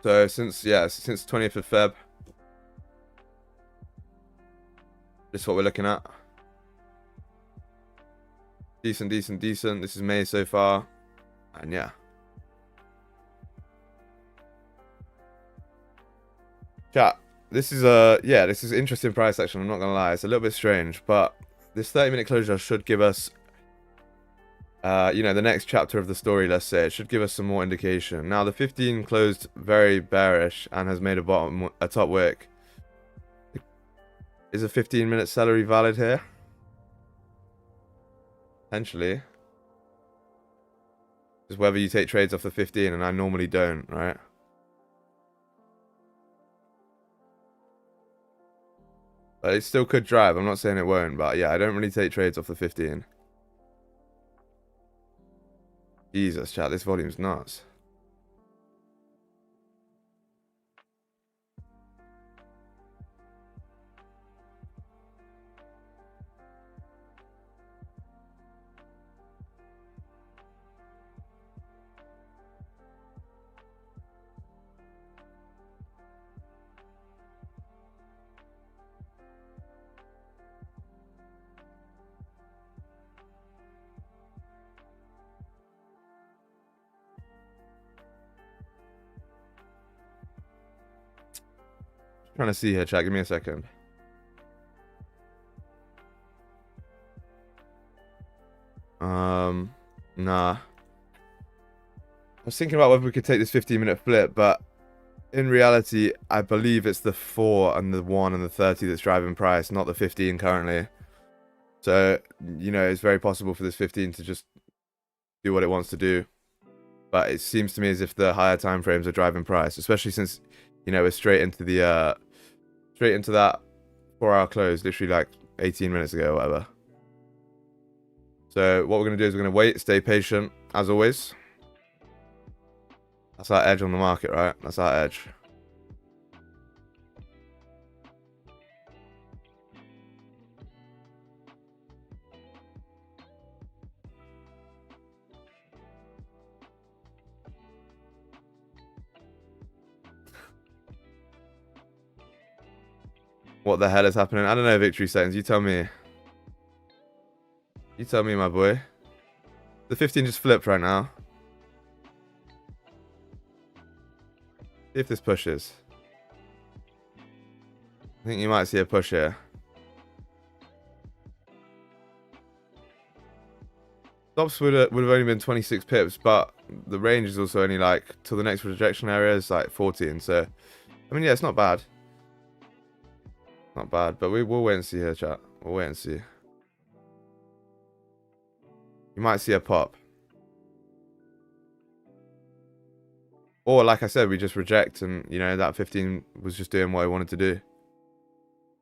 B: So since 20th of Feb, this is what we're looking at. Decent. This is May so far, and yeah. Chat. This is interesting price action. I'm not gonna lie, it's a little bit strange, but this 30-minute closure should give us, the next chapter of the story. Let's say it should give us some more indication. Now the 15 closed very bearish and has made a top wick. Is a 15-minute salary valid here? Potentially. Just whether you take trades off the 15, and I normally don't, right? But it still could drive. I'm not saying it won't, but yeah, I don't really take trades off the 15. Jesus, chat, this volume's nuts. Trying to see here, chat. Give me a second. Nah. I was thinking about whether we could take this 15-minute flip, but in reality, I believe it's the 4 and the 1 and the 30 that's driving price, not the 15 currently. So, it's very possible for this 15 to just do what it wants to do. But it seems to me as if the higher time frames are driving price, especially since, we're straight into that 4-hour close, literally like 18 minutes ago or whatever. So what we're going to do is we're going to wait, stay patient, as always. That's our edge on the market, right? That's our edge. What the hell is happening? I don't know, victory settings. You tell me. You tell me, my boy. The 15 just flipped right now. See if this pushes. I think you might see a push here. Stops would have only been 26 pips, but the range is also only like till the next rejection area is like 14. So, I mean, yeah, it's not bad. Not bad, but we'll wait and see here, chat. We'll wait and see. You might see a pop. Or, like I said, we just reject and, you know, that 15 was just doing what I wanted to do.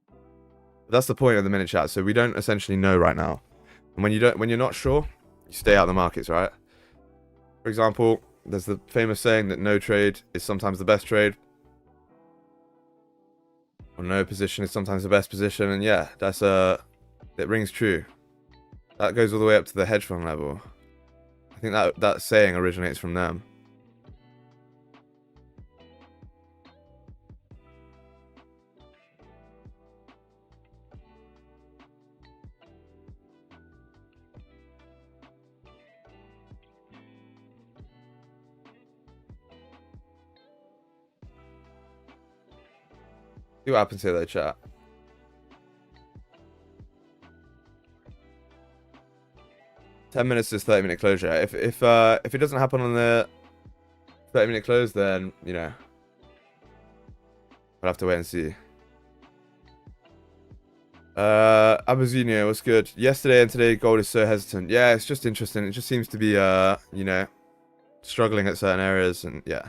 B: But that's the point of the minute, chat. So we don't essentially know right now. And when you're not sure, you stay out of the markets, right? For example, there's the famous saying that no trade is sometimes the best trade. Or no position is sometimes the best position. And yeah, that's it rings true. That goes all the way up to the hedge fund level. I think that saying originates from them. See what happens here though, chat. $10 minutes is 30-minute closure. If it doesn't happen on the 30-minute close, then you know we'll have to wait and see. Abazinho, what's good? Yesterday and today, gold is so hesitant. Yeah, it's just interesting. It just seems to be you know, struggling at certain areas, and yeah,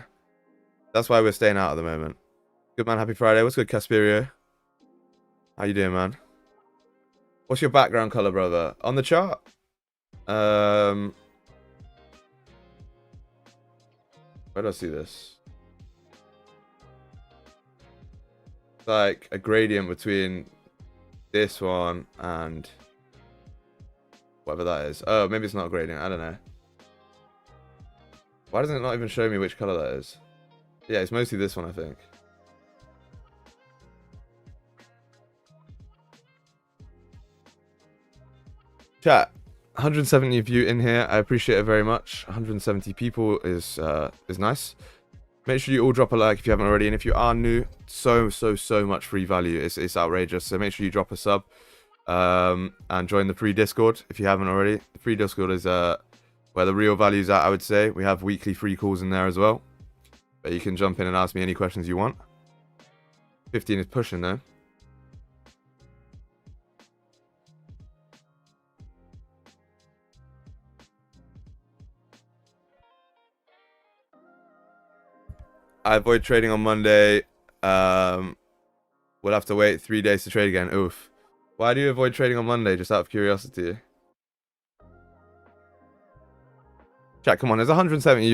B: that's why we're staying out at the moment. Good man, happy Friday. What's good, Casperio? How you doing, man? What's your background color, brother? On the chart? Where do I see this? It's like a gradient between this one and whatever that is. Oh, maybe it's not a gradient. I don't know. Why doesn't it not even show me which color that is? Yeah, it's mostly this one, I think. Chat, 170 of you in here. I appreciate it very much. 170 people is nice. Make sure you all drop a like if you haven't already, and if you are new, so much free value. It's outrageous. So make sure you drop a sub and join the free Discord if you haven't already. The free Discord is where the real value's at, I would say. We have weekly free calls in there as well, but you can jump in and ask me any questions you want. 15 is pushing though. I avoid trading on Monday. We'll have to wait 3 days to trade again. Oof. Why do you avoid trading on Monday? Just out of curiosity. Chat, come on. There's 170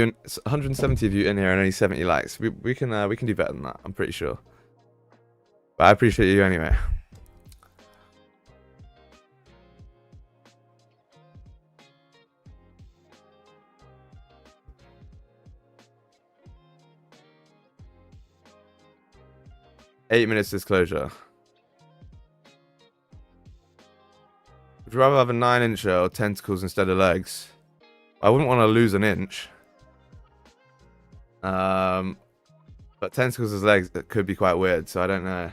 B: of you in here and only 70 likes. We can do better than that. I'm pretty sure. But I appreciate you anyway. Eight minutes disclosure. Would you rather have a 9-inch or tentacles instead of legs? I wouldn't want to lose an inch. But tentacles as legs, that could be quite weird, so I don't know.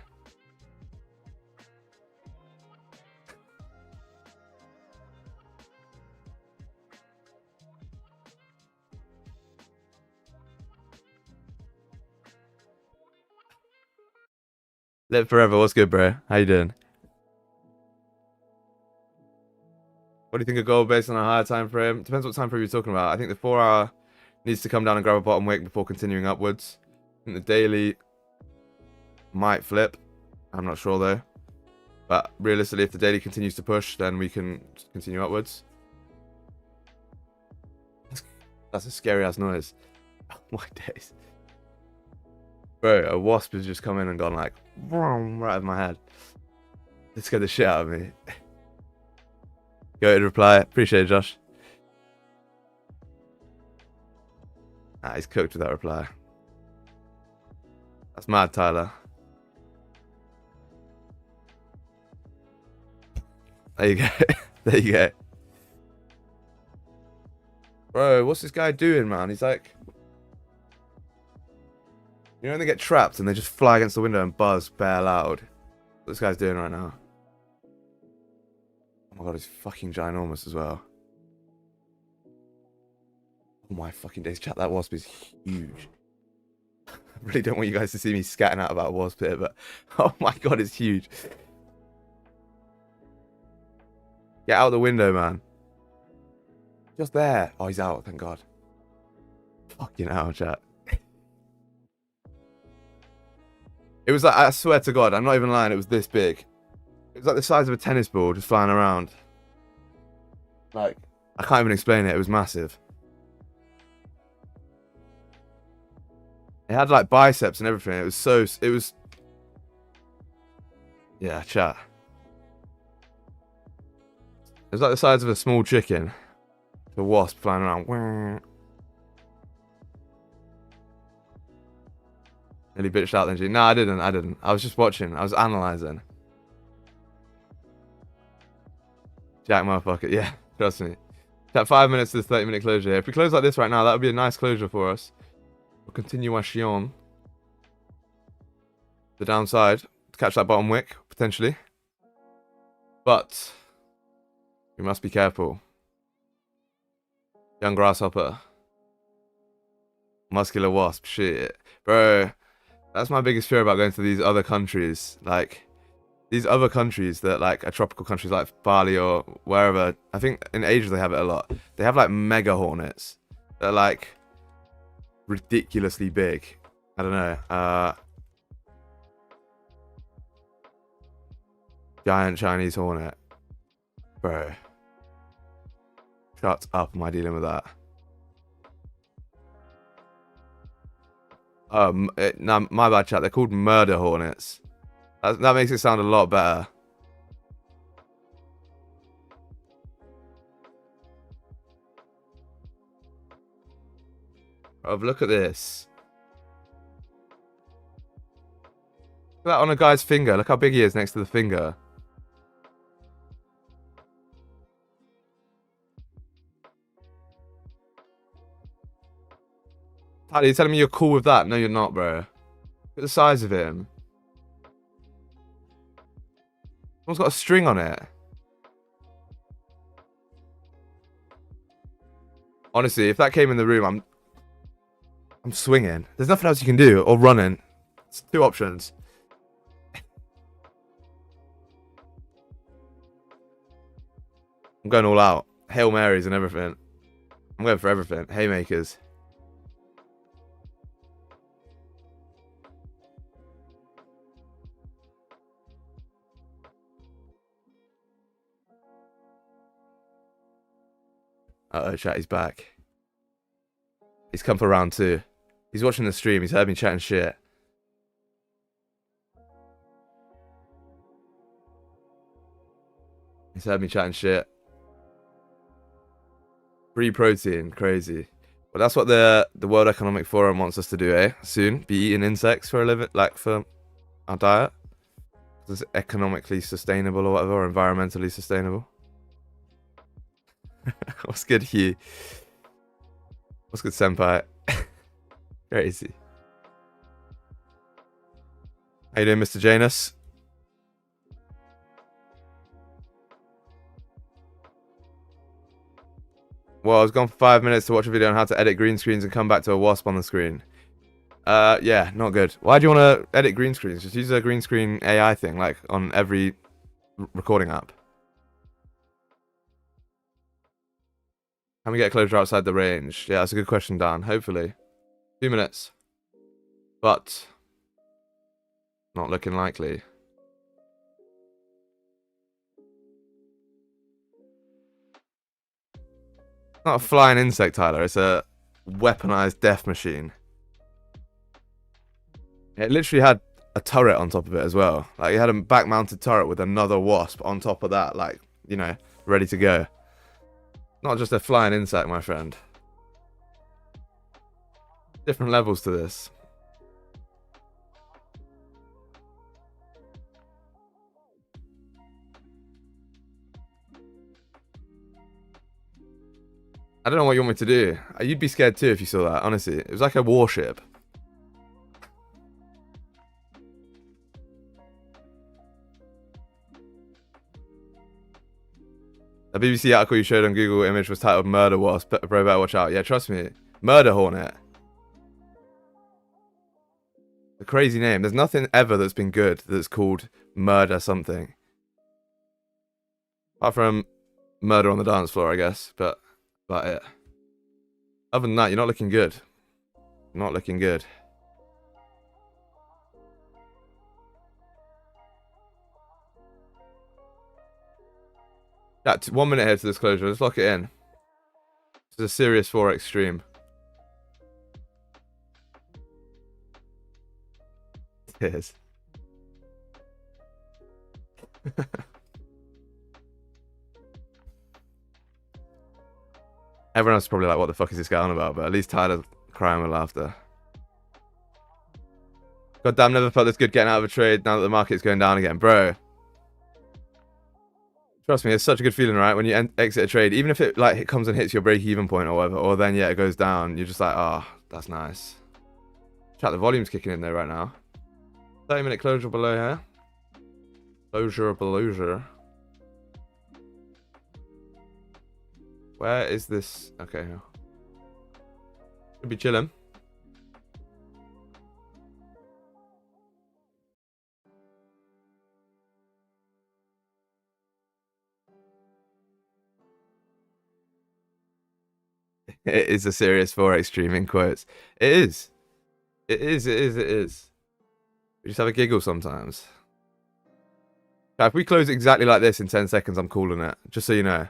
B: Live forever. What's good, bro? How you doing? What do you think of gold based on a higher time frame? Depends what time frame you're talking about. I think the 4-hour needs to come down and grab a bottom wick before continuing upwards. I think the daily might flip. I'm not sure though. But realistically, if the daily continues to push, then we can continue upwards. That's a scary ass noise. Oh my days. Bro, a wasp has just come in and gone like right over my head. It scared the shit out of me. Go ahead and reply. Appreciate it, Josh. Ah, he's cooked with that reply. That's mad, Tyler. There you go. There you go. Bro, what's this guy doing, man? He's like... You know when they get trapped and they just fly against the window and buzz bare loud? What this guy's doing right now. Oh my god, he's fucking ginormous as well. Oh my fucking days, chat, that wasp is huge. I really don't want you guys to see me scatting out about a wasp here, but... Oh my god, it's huge. Get out the window, man. Just there. Oh, he's out, thank god. Fucking hell, chat. It was like, I swear to god, I'm not even lying, it was this big. It was like the size of a tennis ball just flying around. Like, I can't even explain it, it was massive. It had like biceps and everything, it was so, it was... Yeah, chat. It was like the size of a small chicken. The wasp flying around. Nearly bitched out then, G. No, I didn't. I was just watching. I was analysing. Jack motherfucker. Yeah, trust me. Chat, 5 minutes to this 30-minute closure here. If we close like this right now, that would be a nice closure for us. Continuation. The downside. To catch that bottom wick, potentially. But we must be careful. Young grasshopper. Muscular wasp. Shit. Bro. That's my biggest fear about going to these other countries. Like, these other countries that, like, are tropical countries like Bali or wherever. I think in Asia they have it a lot. They have, like, mega hornets. They're, like, ridiculously big. I don't know. Giant Chinese hornet. Bro. Shut up, am I dealing with that? No, my bad, chat. They're called murder hornets. That makes it sound a lot better. Oh, look at this. Look at that on a guy's finger. Look how big he is next to the finger. Tyler, you're telling me you're cool with that? No, you're not, bro. Look at the size of him. Someone's got a string on it. Honestly, if that came in the room, I'm swinging. There's nothing else you can do, or running. It's 2 options. I'm going all out. Hail Marys and everything. I'm going for everything. Haymakers. Uh-oh, chat, he's back. He's come for round 2. He's watching the stream. He's heard me chatting shit. He's heard me chatting shit. Free protein. Crazy. Well, that's what the World Economic Forum wants us to do, eh? Soon. Be eating insects for a living, like for our diet. It's economically sustainable or whatever, or environmentally sustainable. What's good, Hugh? What's good, Senpai? Crazy. How you doing, Mr. Janus? Well, I was gone for 5 minutes to watch a video on how to edit green screens and come back to a wasp on the screen. Yeah, not good. Why do you want to edit green screens? Just use a green screen AI thing, like on every recording app. Can we get closure outside the range? Yeah, that's a good question, Dan. Hopefully. 2 minutes. But not looking likely. It's not a flying insect, Tyler. It's a weaponized death machine. It literally had a turret on top of it as well. Like, it had a back-mounted turret with another wasp on top of that, like, you know, ready to go. Not just a flying insect, my friend. Different levels to this. I don't know what you want me to do. You'd be scared too if you saw that, honestly. It was like a warship. A BBC article you showed on Google image was titled Murder Wasp. Bro, better watch out. Yeah, trust me. Murder Hornet. A crazy name. There's nothing ever that's been good that's called Murder something. Apart from Murder on the Dance Floor, I guess. But about it. Other than that, you're not looking good. Not looking good. Yeah, 1 minute here to this closure. Let's lock it in. This is a serious Forex stream. It is. Everyone else is probably like, what the fuck is this guy on about? But at least Tyler's crying with laughter. God damn, never felt this good getting out of a trade now that the market's going down again. Bro. Trust me, it's such a good feeling, right? When you exit a trade, even if it like it comes and hits your break-even point or whatever, or then yeah, it goes down, you're just like, oh, that's nice. Chat, the volume's kicking in there right now. 30-minute closure below here. Closure. Where is this? Okay. Should be chilling. It is a serious Forex stream in quotes. It is. It is. We just have a giggle sometimes. Now, if we close exactly like this in 10 seconds, I'm calling it. Just so you know.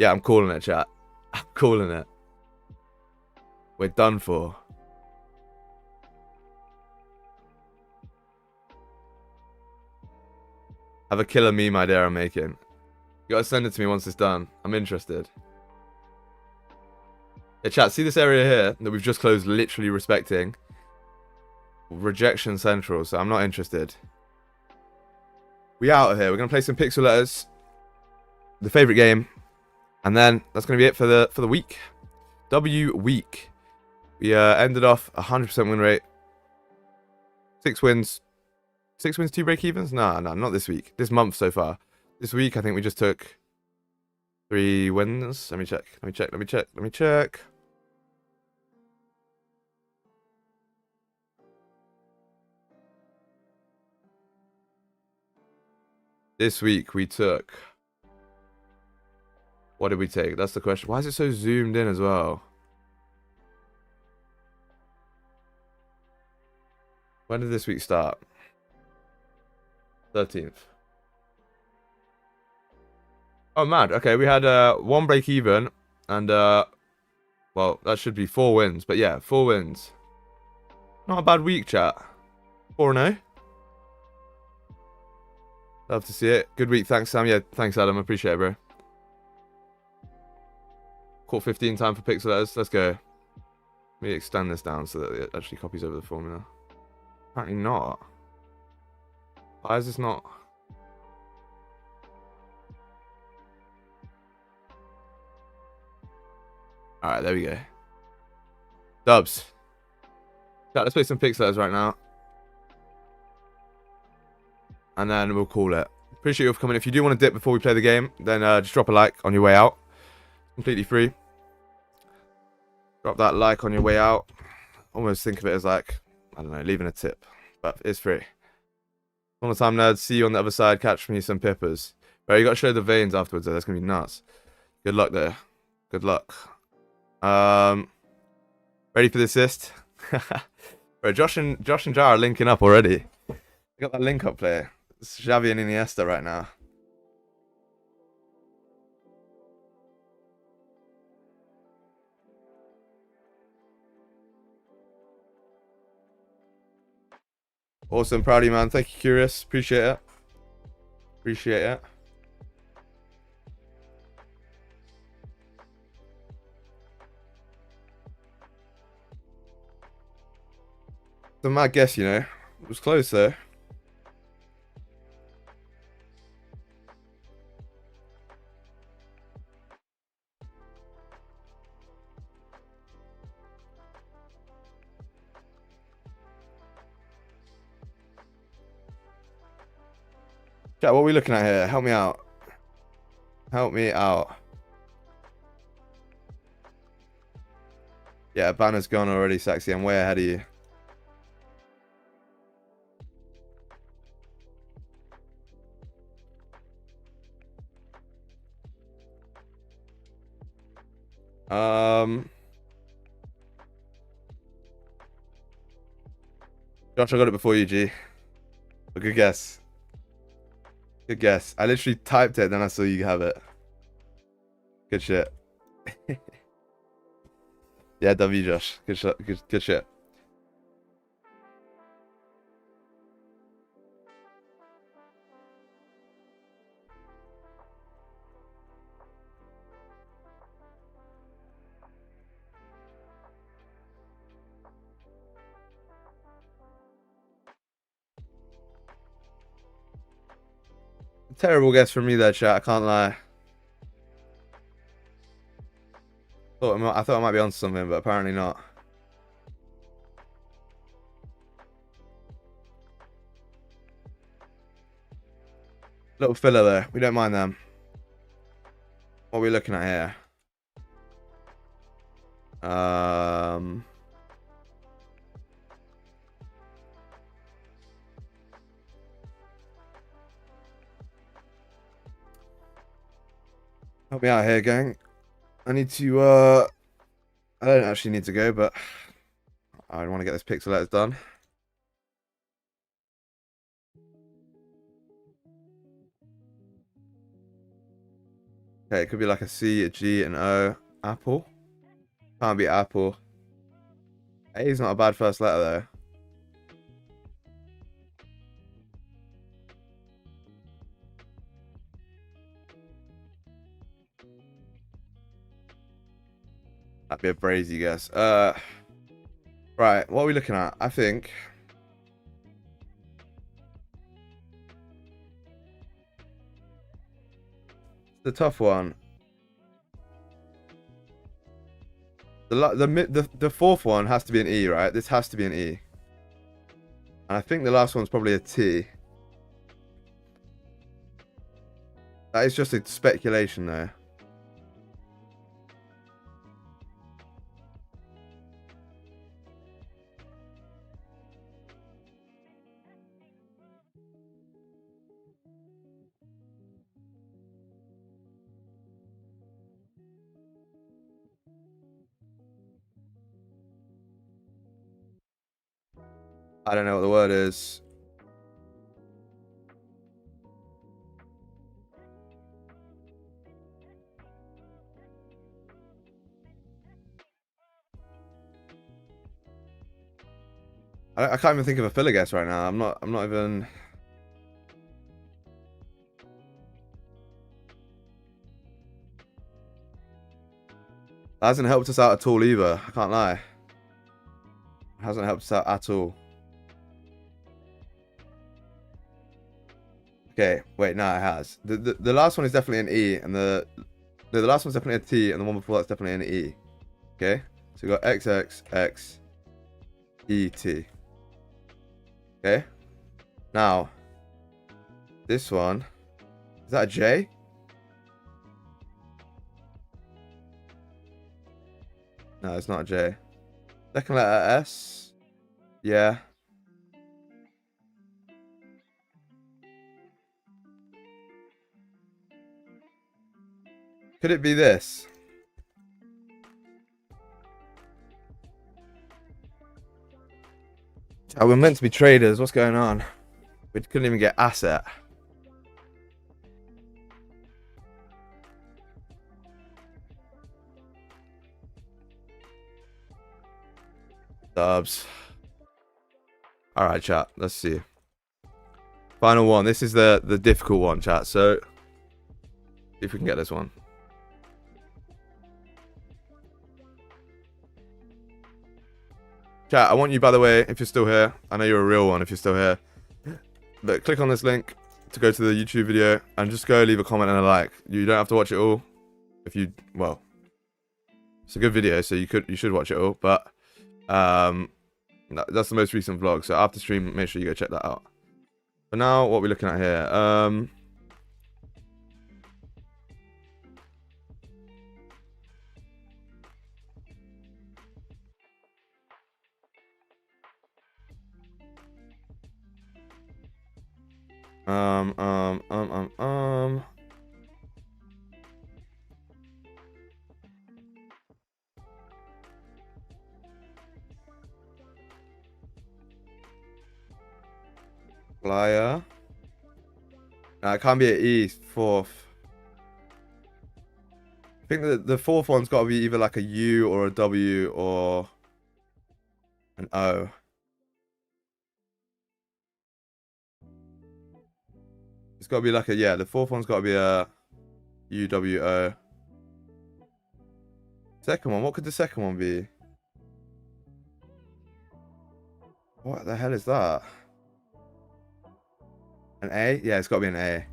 B: Yeah, I'm calling it, chat. I'm calling it. We're done for. Have a killer meme idea I'm making. You gotta send it to me once it's done. I'm interested. Yeah, chat, see this area here that we've just closed, literally respecting? Rejection central, so I'm not interested. We out of here. We're gonna play some pixel letters. The favorite game. And then that's gonna be it for the week. W week. We ended off 100% win rate. 6 wins. 6 wins, 2 break-evens? No, not this week. This month so far. This week, I think we just took 3 wins. Let me check. This week, we took... What did we take? That's the question. Why is it so zoomed in as well? When did this week start? 13th. Oh, mad. Okay, we had 1 break even and well, that should be 4 wins, but yeah, 4 wins. Not a bad week, chat. 4-0. Love to see it. Good week. Thanks, Sam. Yeah, thanks, Adam. Appreciate it, bro. Caught 15 time for pixel letters. Let's go. Let me extend this down so that it actually copies over the formula. Apparently not. Why is this not? Alright, there we go. Dubs. Chat, let's play some pixel letters right now. And then we'll call it. Appreciate you for coming. If you do want to dip before we play the game, then just drop a like on your way out. Completely free. Drop that like on your way out. Almost think of it as like, I don't know, leaving a tip. But it's free. All the time, nerds. See you on the other side. Catch me some pippers. Bro, you got to show the veins afterwards, though. That's going to be nuts. Good luck there. Good luck. Ready for the assist? Bro, Josh and Jar are linking up already. They got that link up player. It's Xavi and Iniesta right now. Awesome, proud of you, man. Thank you, Curious. Appreciate it. Appreciate it. It's a mad guess, you know. It was close, though. Chat, what are we looking at here? Help me out. Help me out. Yeah, banner's gone already, Sexy. I'm way ahead of you. Josh, I got it before you, G. But good guess. Good guess. I literally typed it, then I saw you have it. Good shit. Yeah, W, Josh. Good shit. Good shit. Terrible guess from me there, chat. I can't lie. I thought I might be on something, but apparently not. Little filler there. We don't mind them. What are we looking at here? Help me out here, gang. I need to, I don't actually need to go, but I want to get this pixel letters done. Okay, it could be like a C, a G, an O. Apple. Can't be Apple. A is not a bad first letter, though. That'd be a brazy guess. Right, what are we looking at? I think the tough one. The fourth one has to be an E, right? This has to be an E. And I think the last one's probably a T. That is just a speculation, though. I don't know what the word is. I can't even think of a filler guess right now. I'm not even. That hasn't helped us out at all either. I can't lie. It hasn't helped us out at all. Okay, wait, no, it has. The last one is definitely an E, and the last one's definitely a T, and the one before that's definitely an E. Okay, so we got XXX ET. Okay, now this one, is that a J? No, it's not a J. Second letter S. Yeah. Could it be this? Oh, we're meant to be traders. What's going on? We couldn't even get asset. Dubs. All right, chat. Let's see. Final one. This is the difficult one, chat. So, see if we can get this one. Chat, I want you, by the way, if you're still here, I know you're a real one if you're still here, but click on this link to go to the YouTube video and just go leave a comment and a like. You don't have to watch it all. If you, well, it's a good video, so you should watch it all, but that's the most recent vlog, so after stream, make sure you go check that out. But now, what are we looking at here? Flyer. No, it can't be at East, fourth. I think that the fourth one's got to be either like a U or a W or an O. It's got to be like a, yeah, the fourth one's got to be a UWO. Second one, what could the second one be? What the hell is that? An A? Yeah, it's got to be an A.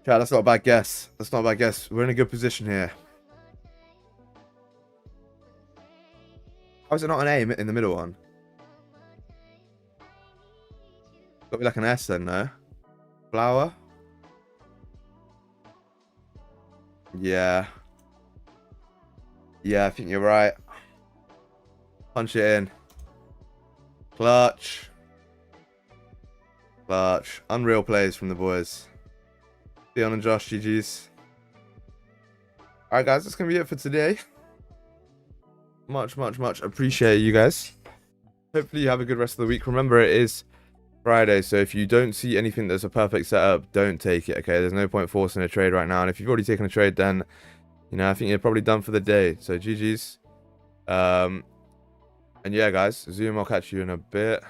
B: Chat, that's not a bad guess. That's not a bad guess. We're in a good position here. How is it not an A in the middle one? Got to be like an S then, no? Flower? Yeah. Yeah, I think you're right. Punch it in. Clutch. Clutch. Unreal plays from the boys. Dion and Josh, GG's. Alright guys, that's going to be it for today. Much appreciate you guys. Hopefully you have a good rest of the week. Remember, it is Friday, so if you don't see anything that's a perfect setup, don't take it, okay? There's no point forcing a trade right now. And if you've already taken a trade, then, you know, I think you're probably done for the day. So GG's. And yeah, guys, Zoom, I'll catch you in a bit.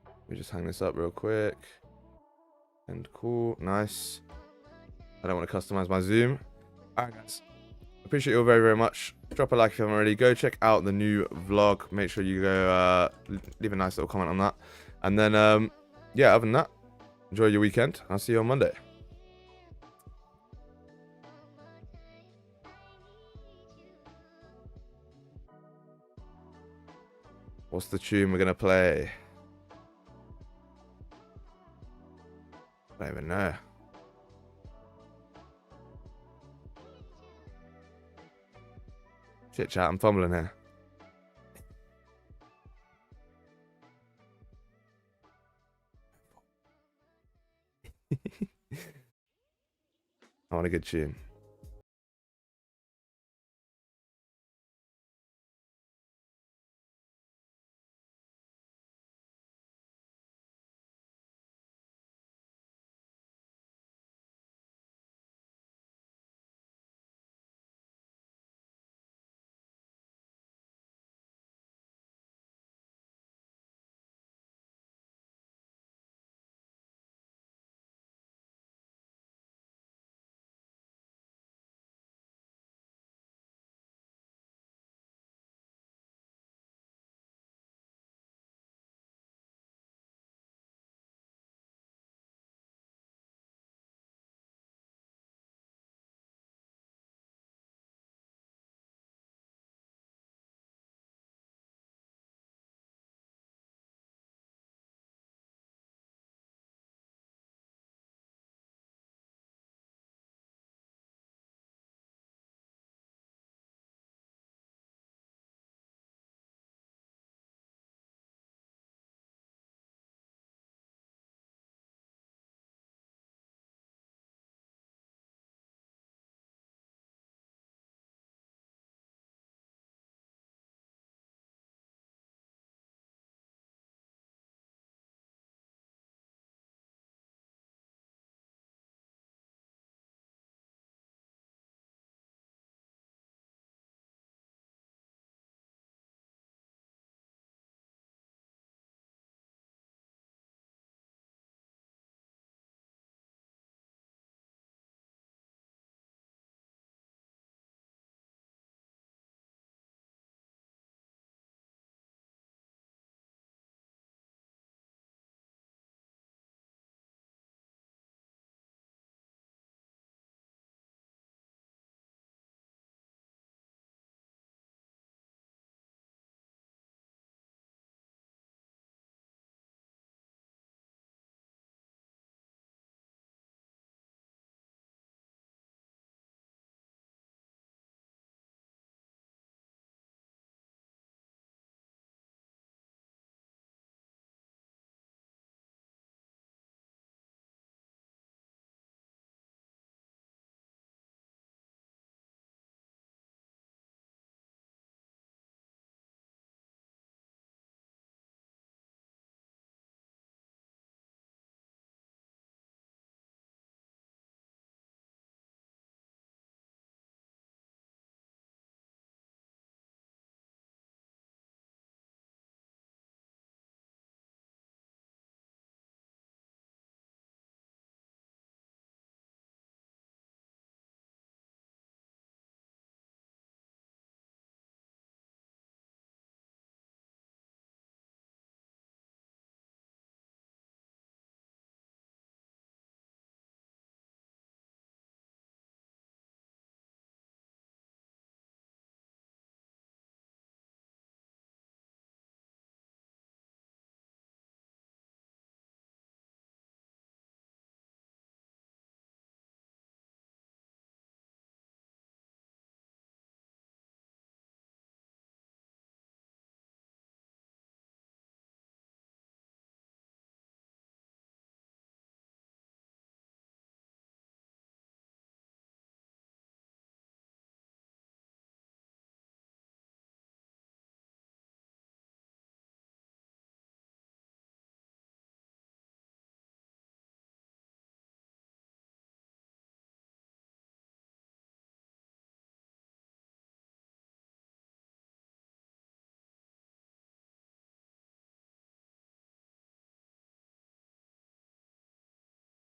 B: Let me just hang this up real quick. And cool, nice. I don't want to customize my Zoom. Alright, guys. Appreciate you all very much. Drop a like if you haven't already. Go check out the new vlog. Make sure you go leave a nice little comment on that. And then, yeah, other than that, enjoy your weekend. I'll see you on Monday. What's the tune we're going to play? I don't even know. Shit, chat, I'm fumbling here. I want a good tune.